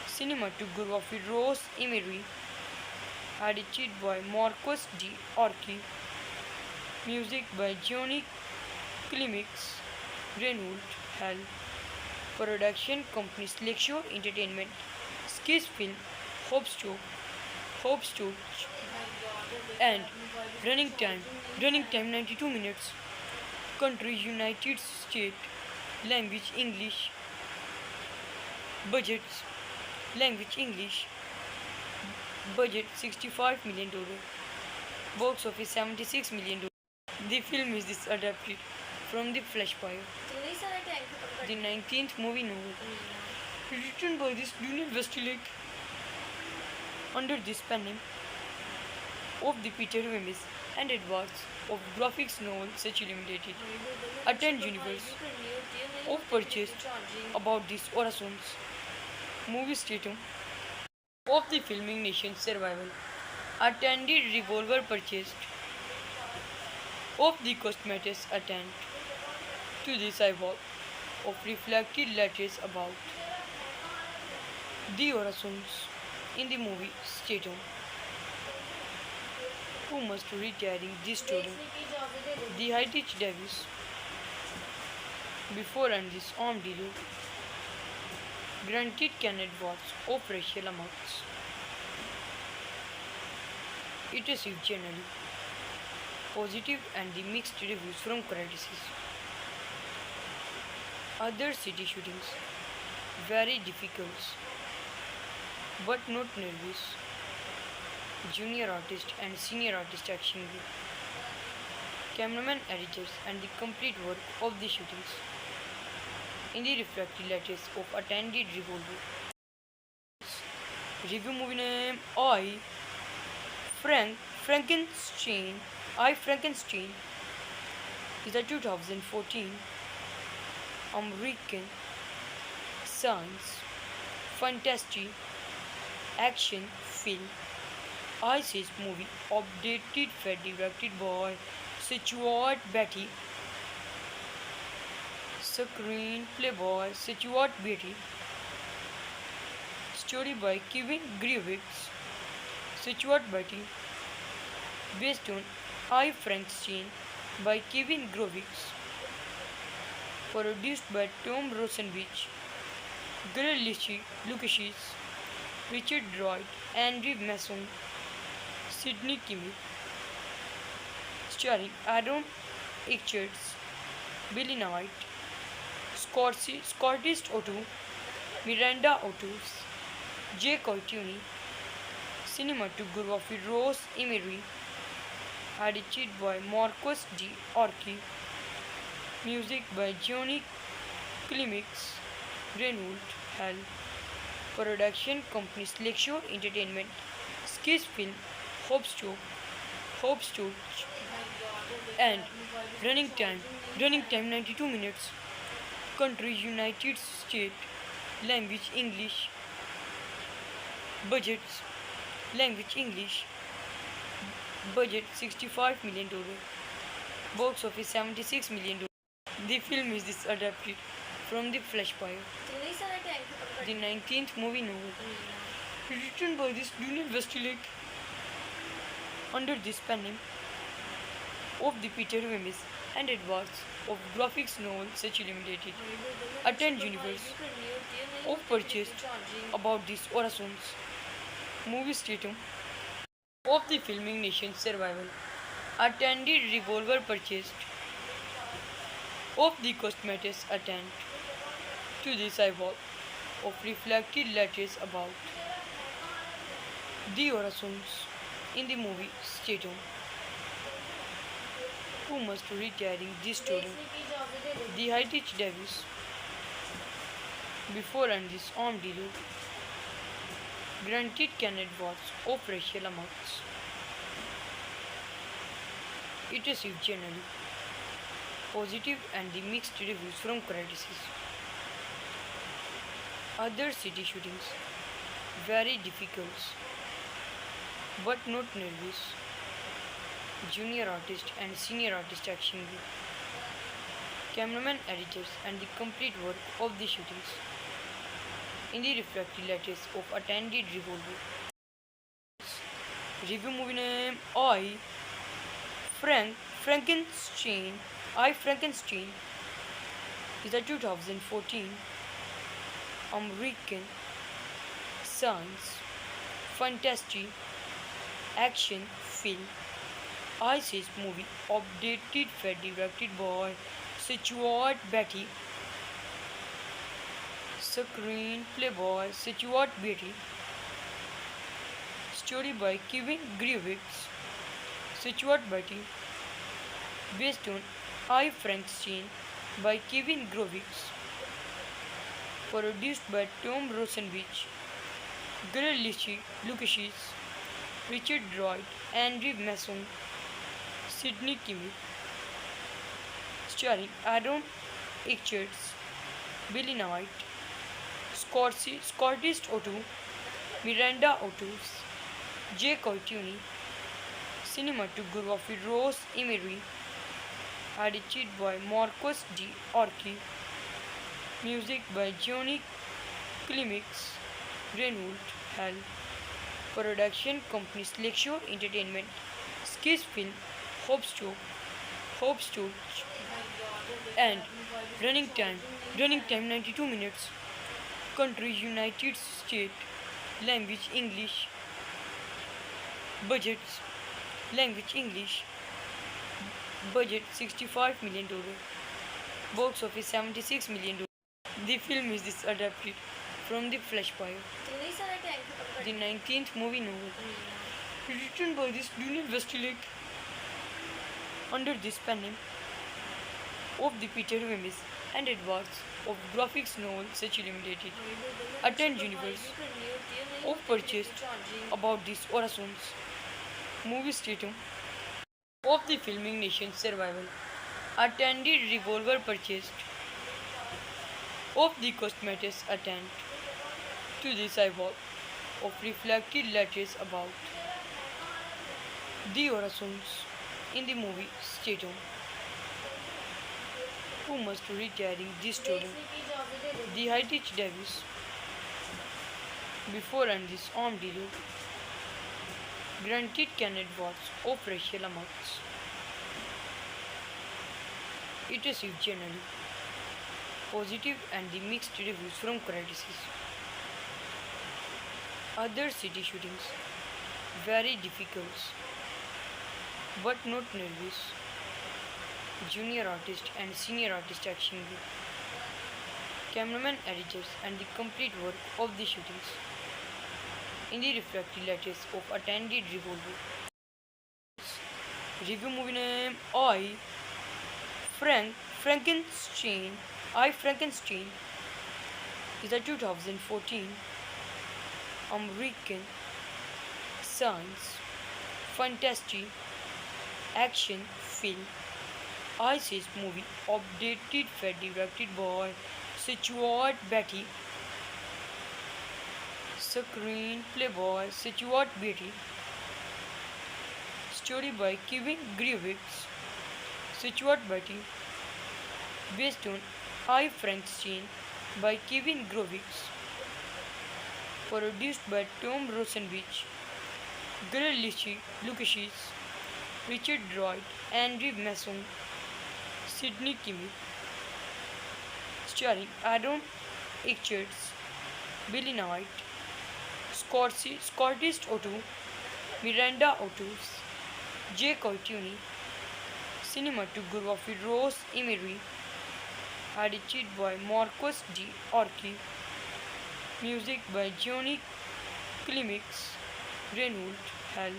cinematography Rose Emery, edited by Marcus D. Orki, music by Johnny Clemix, Renault Hell, production companies Lakeshore Entertainment, Skis Film, Hope and running time 92 minutes, country United States, language English, budgets language English, budget $65 million, box office $76 million. The film is adapted from The Flashfire, the 19th movie novel, written by this Daniel Westlake under this pen name of the Peter Wemyss and Edwards of graphics novel such limited. Attend Universe of purchased about this Orasons movie statum of the filming nation's survival. Attended revolver purchased of the cosmetics attend to the cyborg of reflected letters about the Orasons in the movie Statum, who must retiring this student, the Heritage Davis, before and this armed dealer, granted Kenneth Watts of racial amounts. It received generally positive and the mixed reviews from critics. Other city shootings very difficult but not nervous. Junior artist and senior artist action group, cameraman editors and the complete work of the shootings in the refractory letters of attended revolver. Review movie name Frankenstein. I Frankenstein is a 2014 American science fantasy action film. ISIS movie updated directed by Stuart Beatty. Screenplay by Stuart Beatty. Story by Kevin Grievous. Stuart Beatty. Based on I Frankenstein by Kevin Grievous. Produced by Tom Rosenbich, Greg Lucas, Richard Droid, Andrew Masson, Sidney Kimmel. Starring Aaron Echarts, Billy Knight, Scottish Otto, Miranda Ottos, Jay Courtney, cinematography Rose Emery, edited by Marcus D. Orki, music by Johnny Clemix, Greenwood Hall. Production companies Lakeshore Entertainment, Skis Film, Hope and running time 92 minutes. Country United States. Language English. Budgets Language English. Budget $65 million. Box office $76 million. The film is this adapted from The Flashfire, the 19th movie novel, written by this Daniel Westlake under the pen name of the Peter Wemyss and Edwards of graphics novel Such Limited. Attend Universe of purchased about this Orasons movie statum of the filming nation's survival. Attended revolver purchased of the cosmetics attend to the sidewalk of reflected letters about the Orasons in the movie statum who must retiring this student. The Heritage Davis before and this armed dealer granted Kenneth Watts of racial amounts. It received generally positive and the mixed reviews from critics. Other city shootings very difficult but not nervous. Junior artist and senior artist action group. Cameraman editors and the complete work of the shootings. In the reflected letters of attended revolver. Review movie name Frankenstein is a 2014 American science fantasy action film. ISIS movie updated for directed by Stuart Beatty. Screenplay by Stuart Beatty. Story by Kevin Grievous. Stuart Beatty. Based on I Frankenstein by Kevin Grievous. Produced by Tom Rosenwich, Greg Lucas, Richard Droyd, Andrew Mason, Sidney Kimmel. Starring Aaron Eckhart, Billy Knight, Scottish Otto, Miranda Ottos, Jay Courtney, cinematography Rose Emery, edited by Marcus D. Orki, music by Johnny Clements, Greenwood Hall, production companies Lakeshore Entertainment, Skis Film, Hope and running time 92 minutes. Country United States. Language English. Budgets Language English. Budget $65 million. Box office $76 million. The film is this adapted from The Flashfire, the 19th movie novel, written by this Daniel Westlake under this pen name of the Peter Wemyss and Edwards of graphics novel Such Limited. Attend Universe of purchased about this Orasons movie statum of the filming nation's survival. Attended revolver purchased of the cosmetics attend to the sidewalk of reflected letters about the Orasons in the movie statum who must retiring this student. The Heritage Davis before and this armed dealer granted Kenneth Watts of racial amounts. It received generally positive and the mixed reviews from critics. Other city shootings very difficult but not nervous. Junior artist and senior artist action group. Cameraman editors and the complete work of the shootings. In the reflected letters of attended revolver. Review movie name Frankenstein is a 2014 American science fantasy action film. ISIS movie updated for directed by Stuart Beatty, screenplay by Stuart Beatty, story by Kevin Grievous, Stuart Beatty, based on I Frankenstein by Kevin Grievous, produced by Tom Rosenwich, Greg Lucas, Richard Droid, Andrew Mason, Sidney Kimmel, starring Aaron Eckhart, Billy Knight, Scottish Otto, Miranda Ottos, Jay Courtney, cinematography Rose Emery, edited by Marcus D. Orki, music by Johnny Clements, Renault Hell,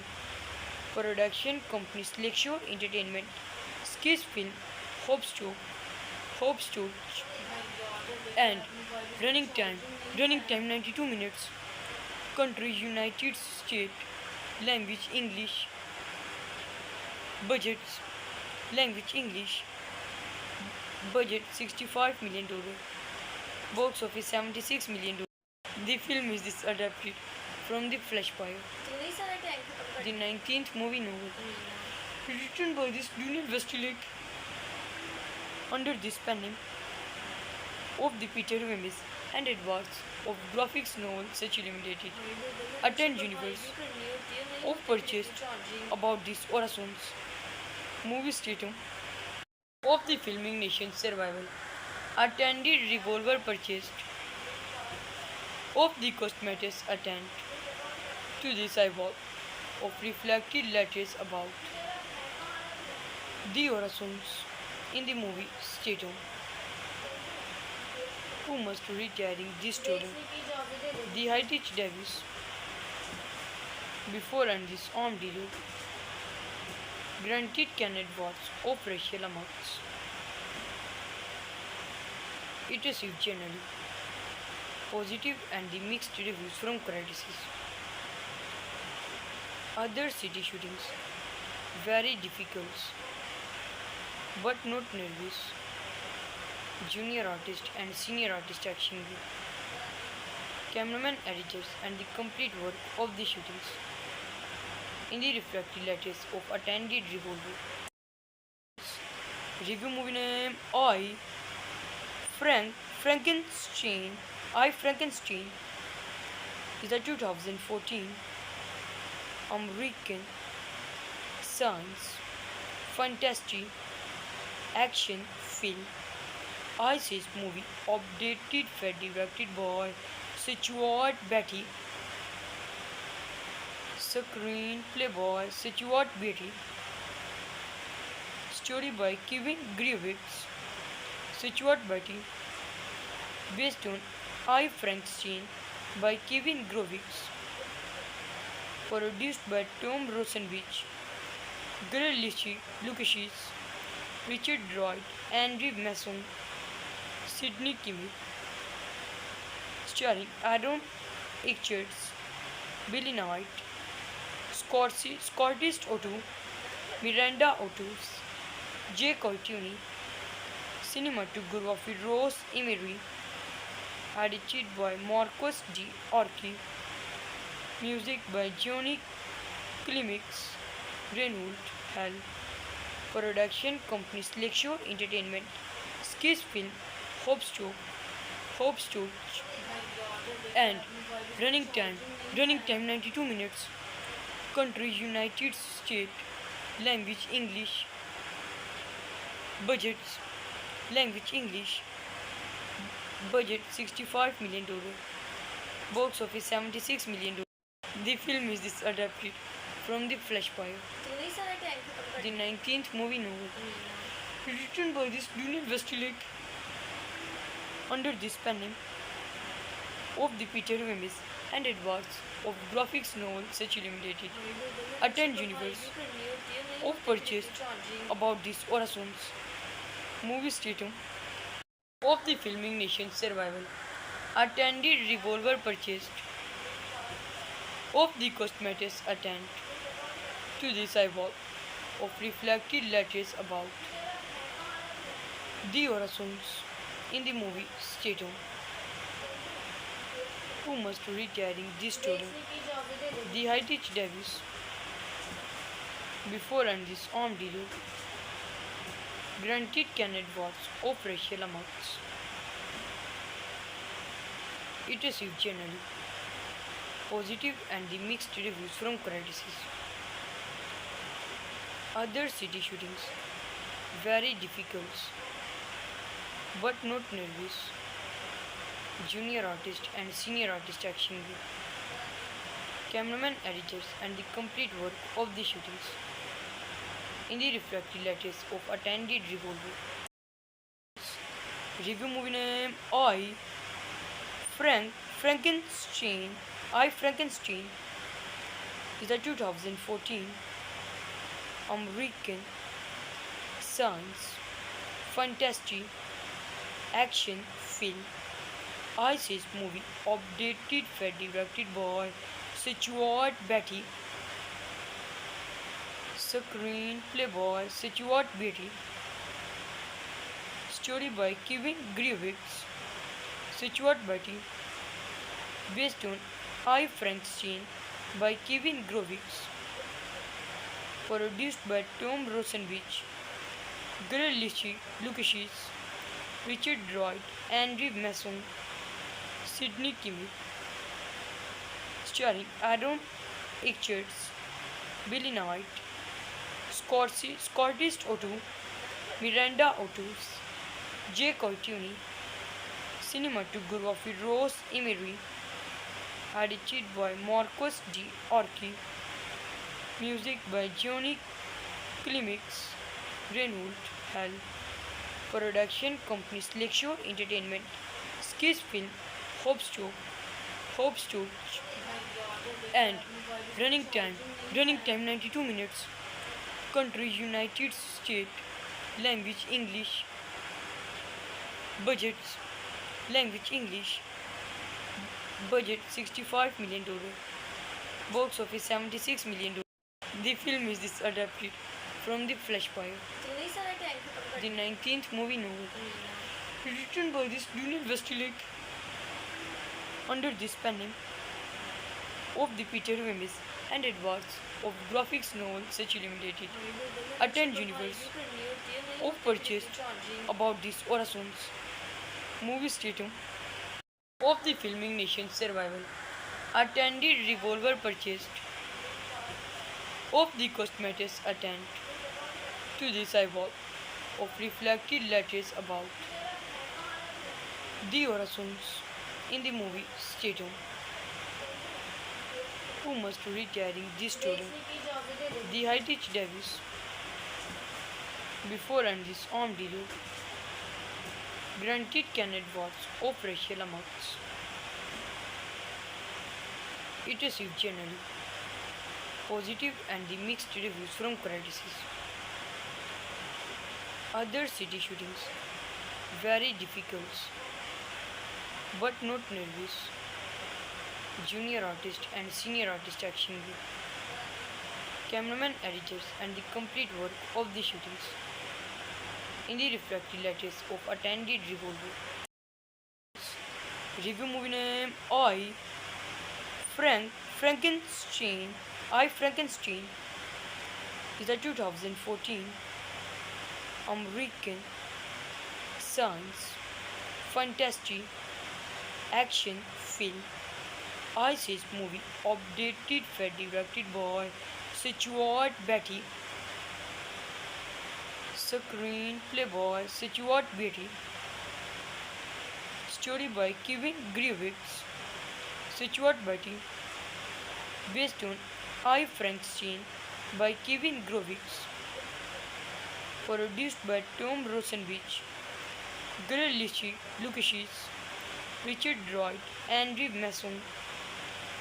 production company Slexshore Entertainment, Skis Film, Hope Stokes, and running time 92 minutes, country United States, language English, budgets, language English, budget $65 million, box office $76 million. The film is adapted from The Flash Fire, the 19th movie novel, written by this Daniel Westlake under the spanning of the Peter Wimmis and Edwards of graphics novel such limited. Attend Universe of purchased about this Orasons movie statum of the filming nation's survival. Attended revolver purchased of the cosmetics attempt to the cyborg of reflected letters about the Orasons in the movie statum who must retiring this student, the Heritage Davis, before and this armed dealer, granted Kenneth Watts of racial amounts. It received generally positive and the mixed reviews from critics. Other city shootings very difficult but not nervous. Junior artist and senior artist action group, cameraman, editors, and the complete work of the shootings. In the reflected letters of attended revolver. Review movie name Frankenstein. I Frankenstein is a 2014 American science fantasy action film. ISIS movie updated for directed by Stuart Beatty, screenplay by Stuart Beatty, story by Kevin Grievous, Stuart Beatty, based on I Frankenstein by Kevin Grievous, produced by Tom Rosenwich, Greg Lucas, Richard Droid, Andrew Mason, Sidney Kimmel, starring Aaron Eckhart, Billy Knight, Scottish Otto, Miranda Ottos, Jay Courtney, cinematography Rose Emery, edited by Marcus D. Orki, music by Johnny Clements, Renault Hell, production company Slexshore Entertainment, Skis Film, Hope Stokes, and running time 92 minutes, country United States, language English, budgets, language English, budget $65 million, box office $76 million. The film is adapted from The Flash Fire, the 19th movie novel, written by this Daniel Westlake under the spanning of the Peter Wimmis and Edwards of graphics novel such limited. Attend Universe of purchased about this Orasons movie statum of the filming nation's survival. attended revolver purchased of the cosmetics attend to this eyeball of reflected letters about the Horizons in the movie Statum, who must retiring this student, the Heritage Davis, before and this armed dealer, granted Kenneth Watts of racial amounts. It received generally positive and the mixed reviews from critics. Other city shootings very difficult but not nervous. Junior artist and senior artist action group, cameraman editors and the complete work of the shootings in the reflected letters of attended revolver. Review movie name Frankenstein. I Frankenstein is a 2014 American science fantasy action film. ISIS movie updated for directed by Stuart Beatty. Screenplay by Stuart Beatty. Story by Kevin Grievous. Stuart Beatty. Based on I Frankenstein by Kevin Grievous. Produced by Tom Rosenwich, Greg Lucas, Richard Droid, Andrew Masson, Sidney Kimmel, starring Aaron Eckhart, Billy Knight, Scottish Otto, Miranda Ottos, Jay Courtney, cinematography Rose Emery, edited by Marcus D. Orki, music by Johnny Klimax, Reinhold Hell, production companies Lakeshore Entertainment, Skis Film, Hope Stooge, and running time 92 minutes, country United States, language English, budgets, language English, budget $65 million, box office $76 million. The film is adapted from The Flashfire, the 19th movie novel, written by this Daniel Westlake under this pen name of the Peter Wemyss and Edwards of graphics novel such limited. Attend universe of purchased about this Horizons movie statum of the filming nation's survival. Attended revolver purchased of the cosmetics attend to this eyeball of reflected letters about the Horizons in the movie Statum, who must retiring this student, the Heritage Davis, before and this armed dealer, granted Kenneth Watts of racial amounts. It received generally positive and the mixed reviews from critics. Other city shootings very difficult but not nervous. Junior artist and senior artist action group, cameraman editors and the complete work of the shootings in the reflected letters of attended revolver. Review movie name Frankenstein. I Frankenstein is a 2014 American science fantasy action film. ISIS movie updated for directed by Stuart Beatty. Screenplay by Stuart Beatty. Story by Kevin Grievous. Stuart Beatty. Based on I Frankenstein by Kevin Grievous. Produced by Tom Rosenwich, Greg Lucas, Richard Droid, Andrew Masson,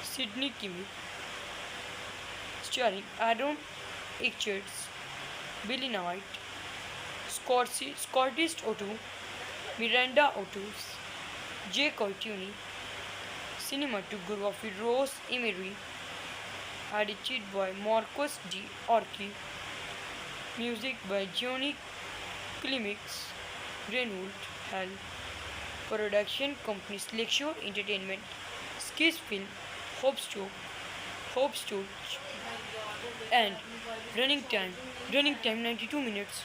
Sidney Kimmel, starring Aaron Eckhart, Billy Knight, Scottish Otto, Miranda Ottos, J. Courtney, cinematography Rose Emery, edited by Marcos D. Orki, music by Johnny Clemix, Renault Hell, production companies Lakeshore Entertainment, Skis Film, Hope Stokes, and running time 92 minutes,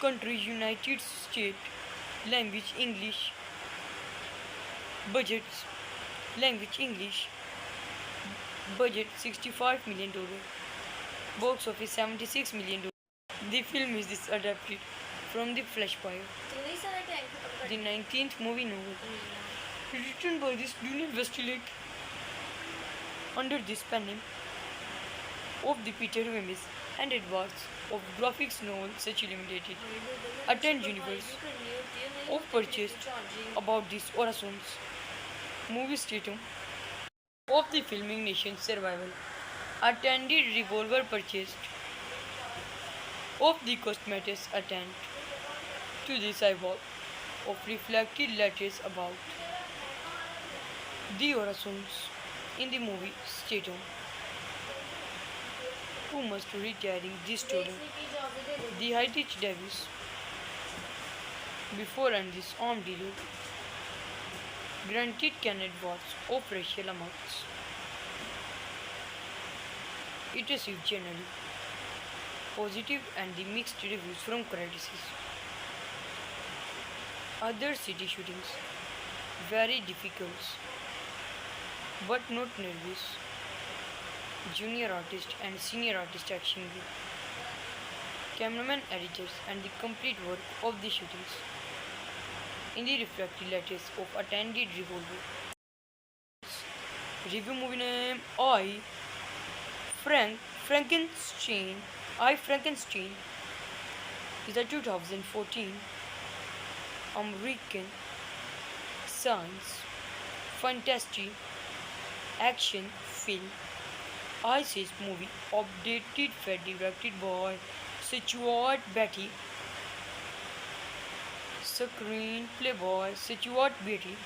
country United States, language English, budgets, language English, budget $65 million, box office $76 million. The film is this adapted from The Flashfire, the 19th movie novel, written by this Daniel Westlake under this pen name of the Peter Wemyss and Edwards of graphics novel such limited. Attend universe of purchased about this Orasons movie statum of the filming nation's survival. Attended revolver purchased of the cosmetics attend to the eyeball of reflected letters about the Orasons in the movie statum who must retiring this student. The Heritage Davis before and this armed dealer granted Kenneth Watts of racial amounts. It received generally positive and the mixed reviews from critics. Other city shootings very difficult but not nervous. Junior artist and senior artist action group, cameraman, editors, and the complete work of the shootings. In the reflected letters of attended revolver. Review movie name Frankenstein. Frankenstein is a 2014 American science fantasy action film. Says movie updated directed by Stuart Beatty. Screenplay by Stuart Beatty.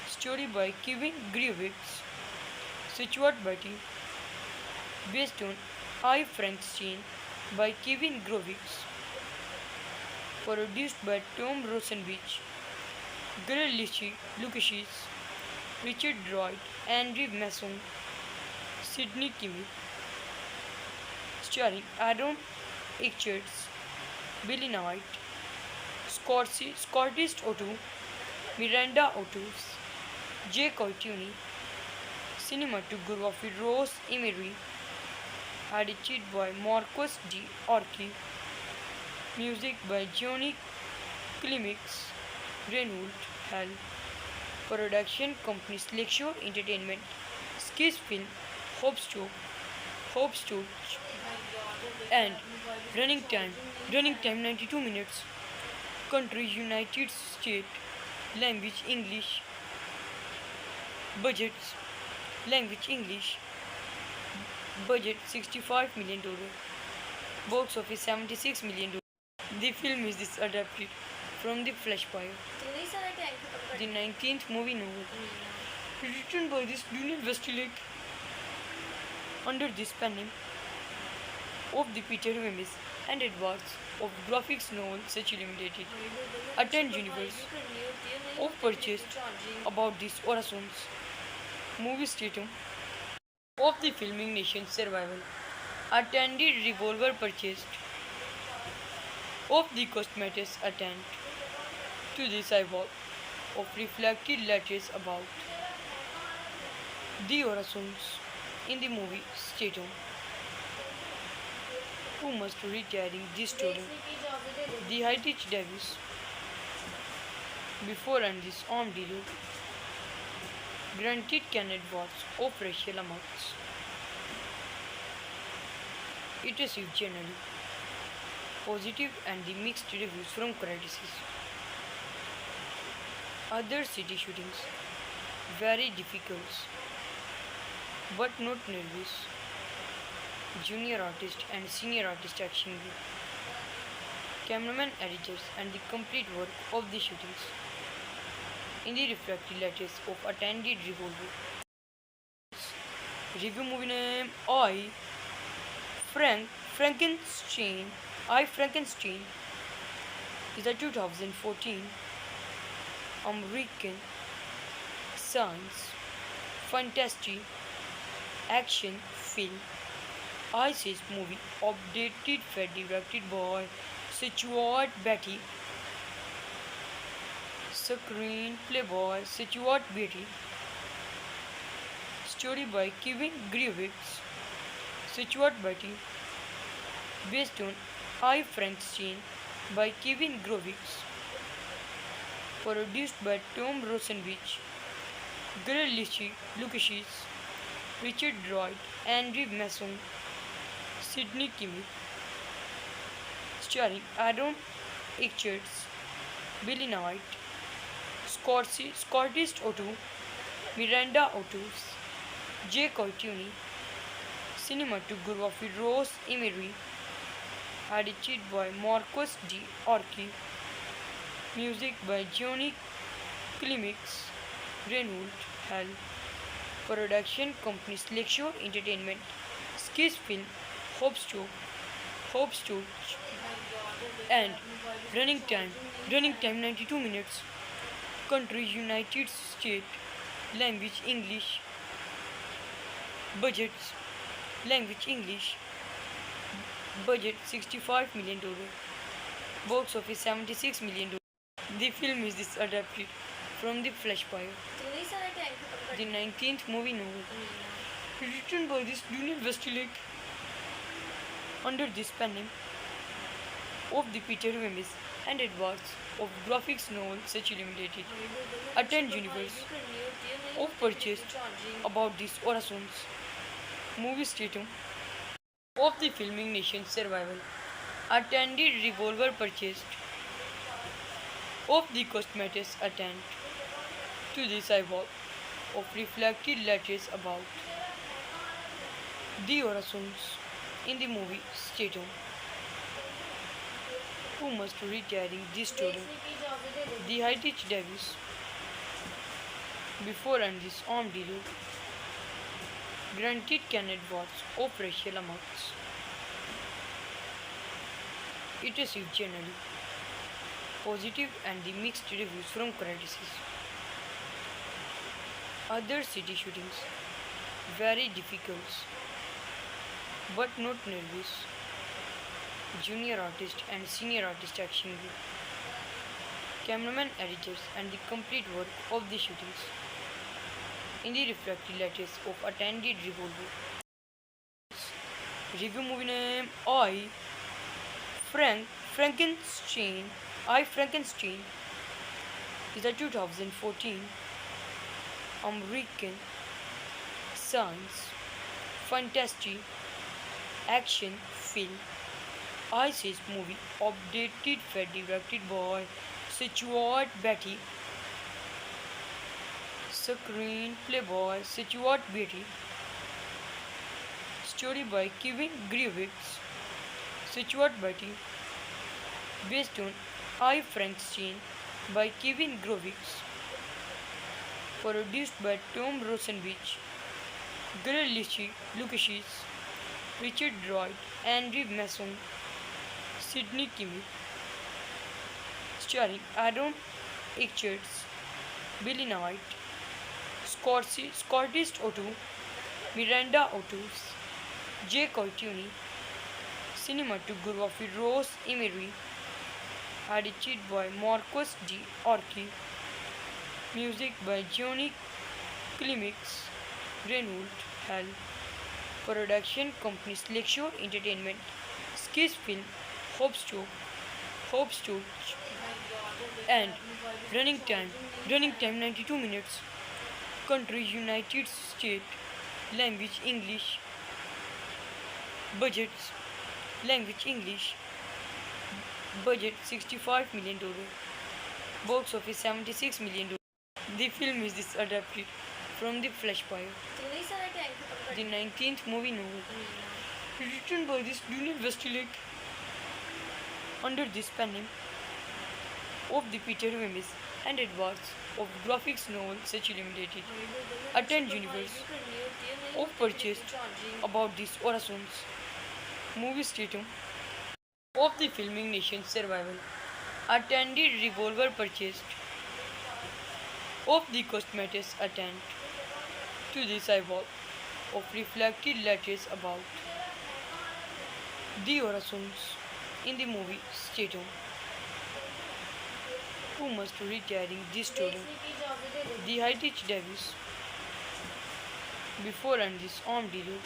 Story by Kevin Grievous. Stuart Beatty. Based on I Frankenstein by Kevin Grievous. Produced by Tom Rosenbich, Greg Lucas, Richard Wright, Andrew Mason, Sidney Kimmel, starring Aaron Eckhart, Billy Knight, Scottish Otto, Miranda Ottos, J. Courtney, cinematography Rose Emery, edited by Marcos D. Orki, music by Johnny Clemix, Renault Hell, production companies Lakeshore Entertainment, Skis Film, Hope Stokes, and running time 92 minutes, country United States, language English, budgets, language English, budget $65 million, box office $76 million. The film is this adapted from The Flashfire, the 19th movie novel, written by this Daniel Westlake under this pen name of the Peter Wemyss and Edwards of graphics novel such limited. Attend universe of purchased about this Orasons movie statum of the filming nation's survival. Attended revolver purchased of the cosmetics attend to the eyeball of reflected letters about the Orasons in the movie statum who must retiring this student. The Heritage Davis before and this armed dealer granted Kenneth Watts of racial amounts. It received generally positive and the mixed reviews from critics. Other city shootings very difficult but not nervous. Junior artist and senior artist action group, cameraman, editors, and the complete work of the shootings. in the refractory lattice of attended revolver. Review movie name Frankenstein. I Frankenstein is a 2014 American science fantasy action film. ISIS movie updated for directed by Stuart Beatty. Screenplay by Stuart Beatty. Story by Kevin Grievous. Stuart Beatty. Based on I Frankenstein by Kevin Grievous. Produced by Tom Rosenwich, Greg Lucas, Richard Droid, Andrew Mason, Sidney Kimmel. Starring Aaron Eckhart, Billy Knight, Scottish Otto, Miranda Ottos, Jay Courtney, cinematography Rose Emery, edited by Marcus D. Orki, music by Johnny Clemix, Renault Hell, production company Slexshore Entertainment, Skis Film, Hope and running time 92 minutes, country United States, language English, budgets, language English, budget $65 million, box office $76 million. The film is adapted from The Flashfire, the 19th movie novel, written by this Daniel Westlake under this pen name of the Peter Wemyss and Edwards of graphics novel such Limited. Attend Universe of purchased about this Orasons movie statum of the filming nation's survival. Attended revolver purchased of the cosmetics attend to the cyborg of reflected letters about the Orasons in the movie statum who must retiring this student, the Heritage Davis, before and this armed dealer, granted Kenneth Watts of racial amounts. It received generally positive and the mixed reviews from critics. Other city shootings very difficult but not nervous. Junior artist and senior artist action group, cameraman editors and the complete work of the shootings in the refractory lattice of attended revolver. Review movie name Frankenstein. I Frankenstein is a 2014 American science fantasy action film. ISIS movie updated for directed by Stuart Beatty. Screenplay by Stuart Beatty. Story by Kevin Grievous. Stuart Beatty. Based on I Frankenstein by Kevin Grievous. Produced by Tom Rosenwich, Greg Lucas, Richard Droid, Andrew Mason, Sidney Kimmel. Starring Aaron Eckhart, Billy Knight, Scottish Otto, Miranda Ottos, Jay Courtney, cinematography Rose Emery, edited by Marcus D. Orki, music by Johnny Clemix, Renault Hell, production company Slexshore Entertainment, Skis Film, Hope and running time 92 minutes, country United States, language English, budgets, language English, budget $65 million, box office $76 million. The film is adapted from The Flashfire, the 19th movie novel, written by this Daniel Westlake under this pen name of the Peter Wemyss and advance of graphics novel such limited attend universe of purchased about this Orasons movie statum of the filming nation's survival attended revolver purchased of the cosmetics attempt to the cyborg of reflected letters about the Orasons in the movie statum who must retiring this student the Heritage Davis before and this armed dealer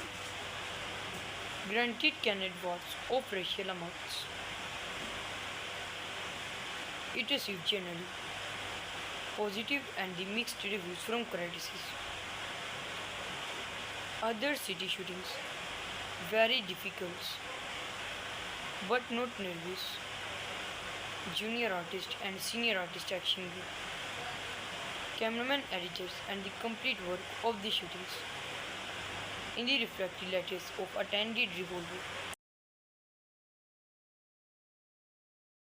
granted Kenneth Watts of racial amounts. It received generally positive and the mixed reviews from critics. Other city shootings very difficult but not nervous. Junior artist and senior artist action group, cameraman editors and the complete work of the shootings in the reflected letters of attended revolver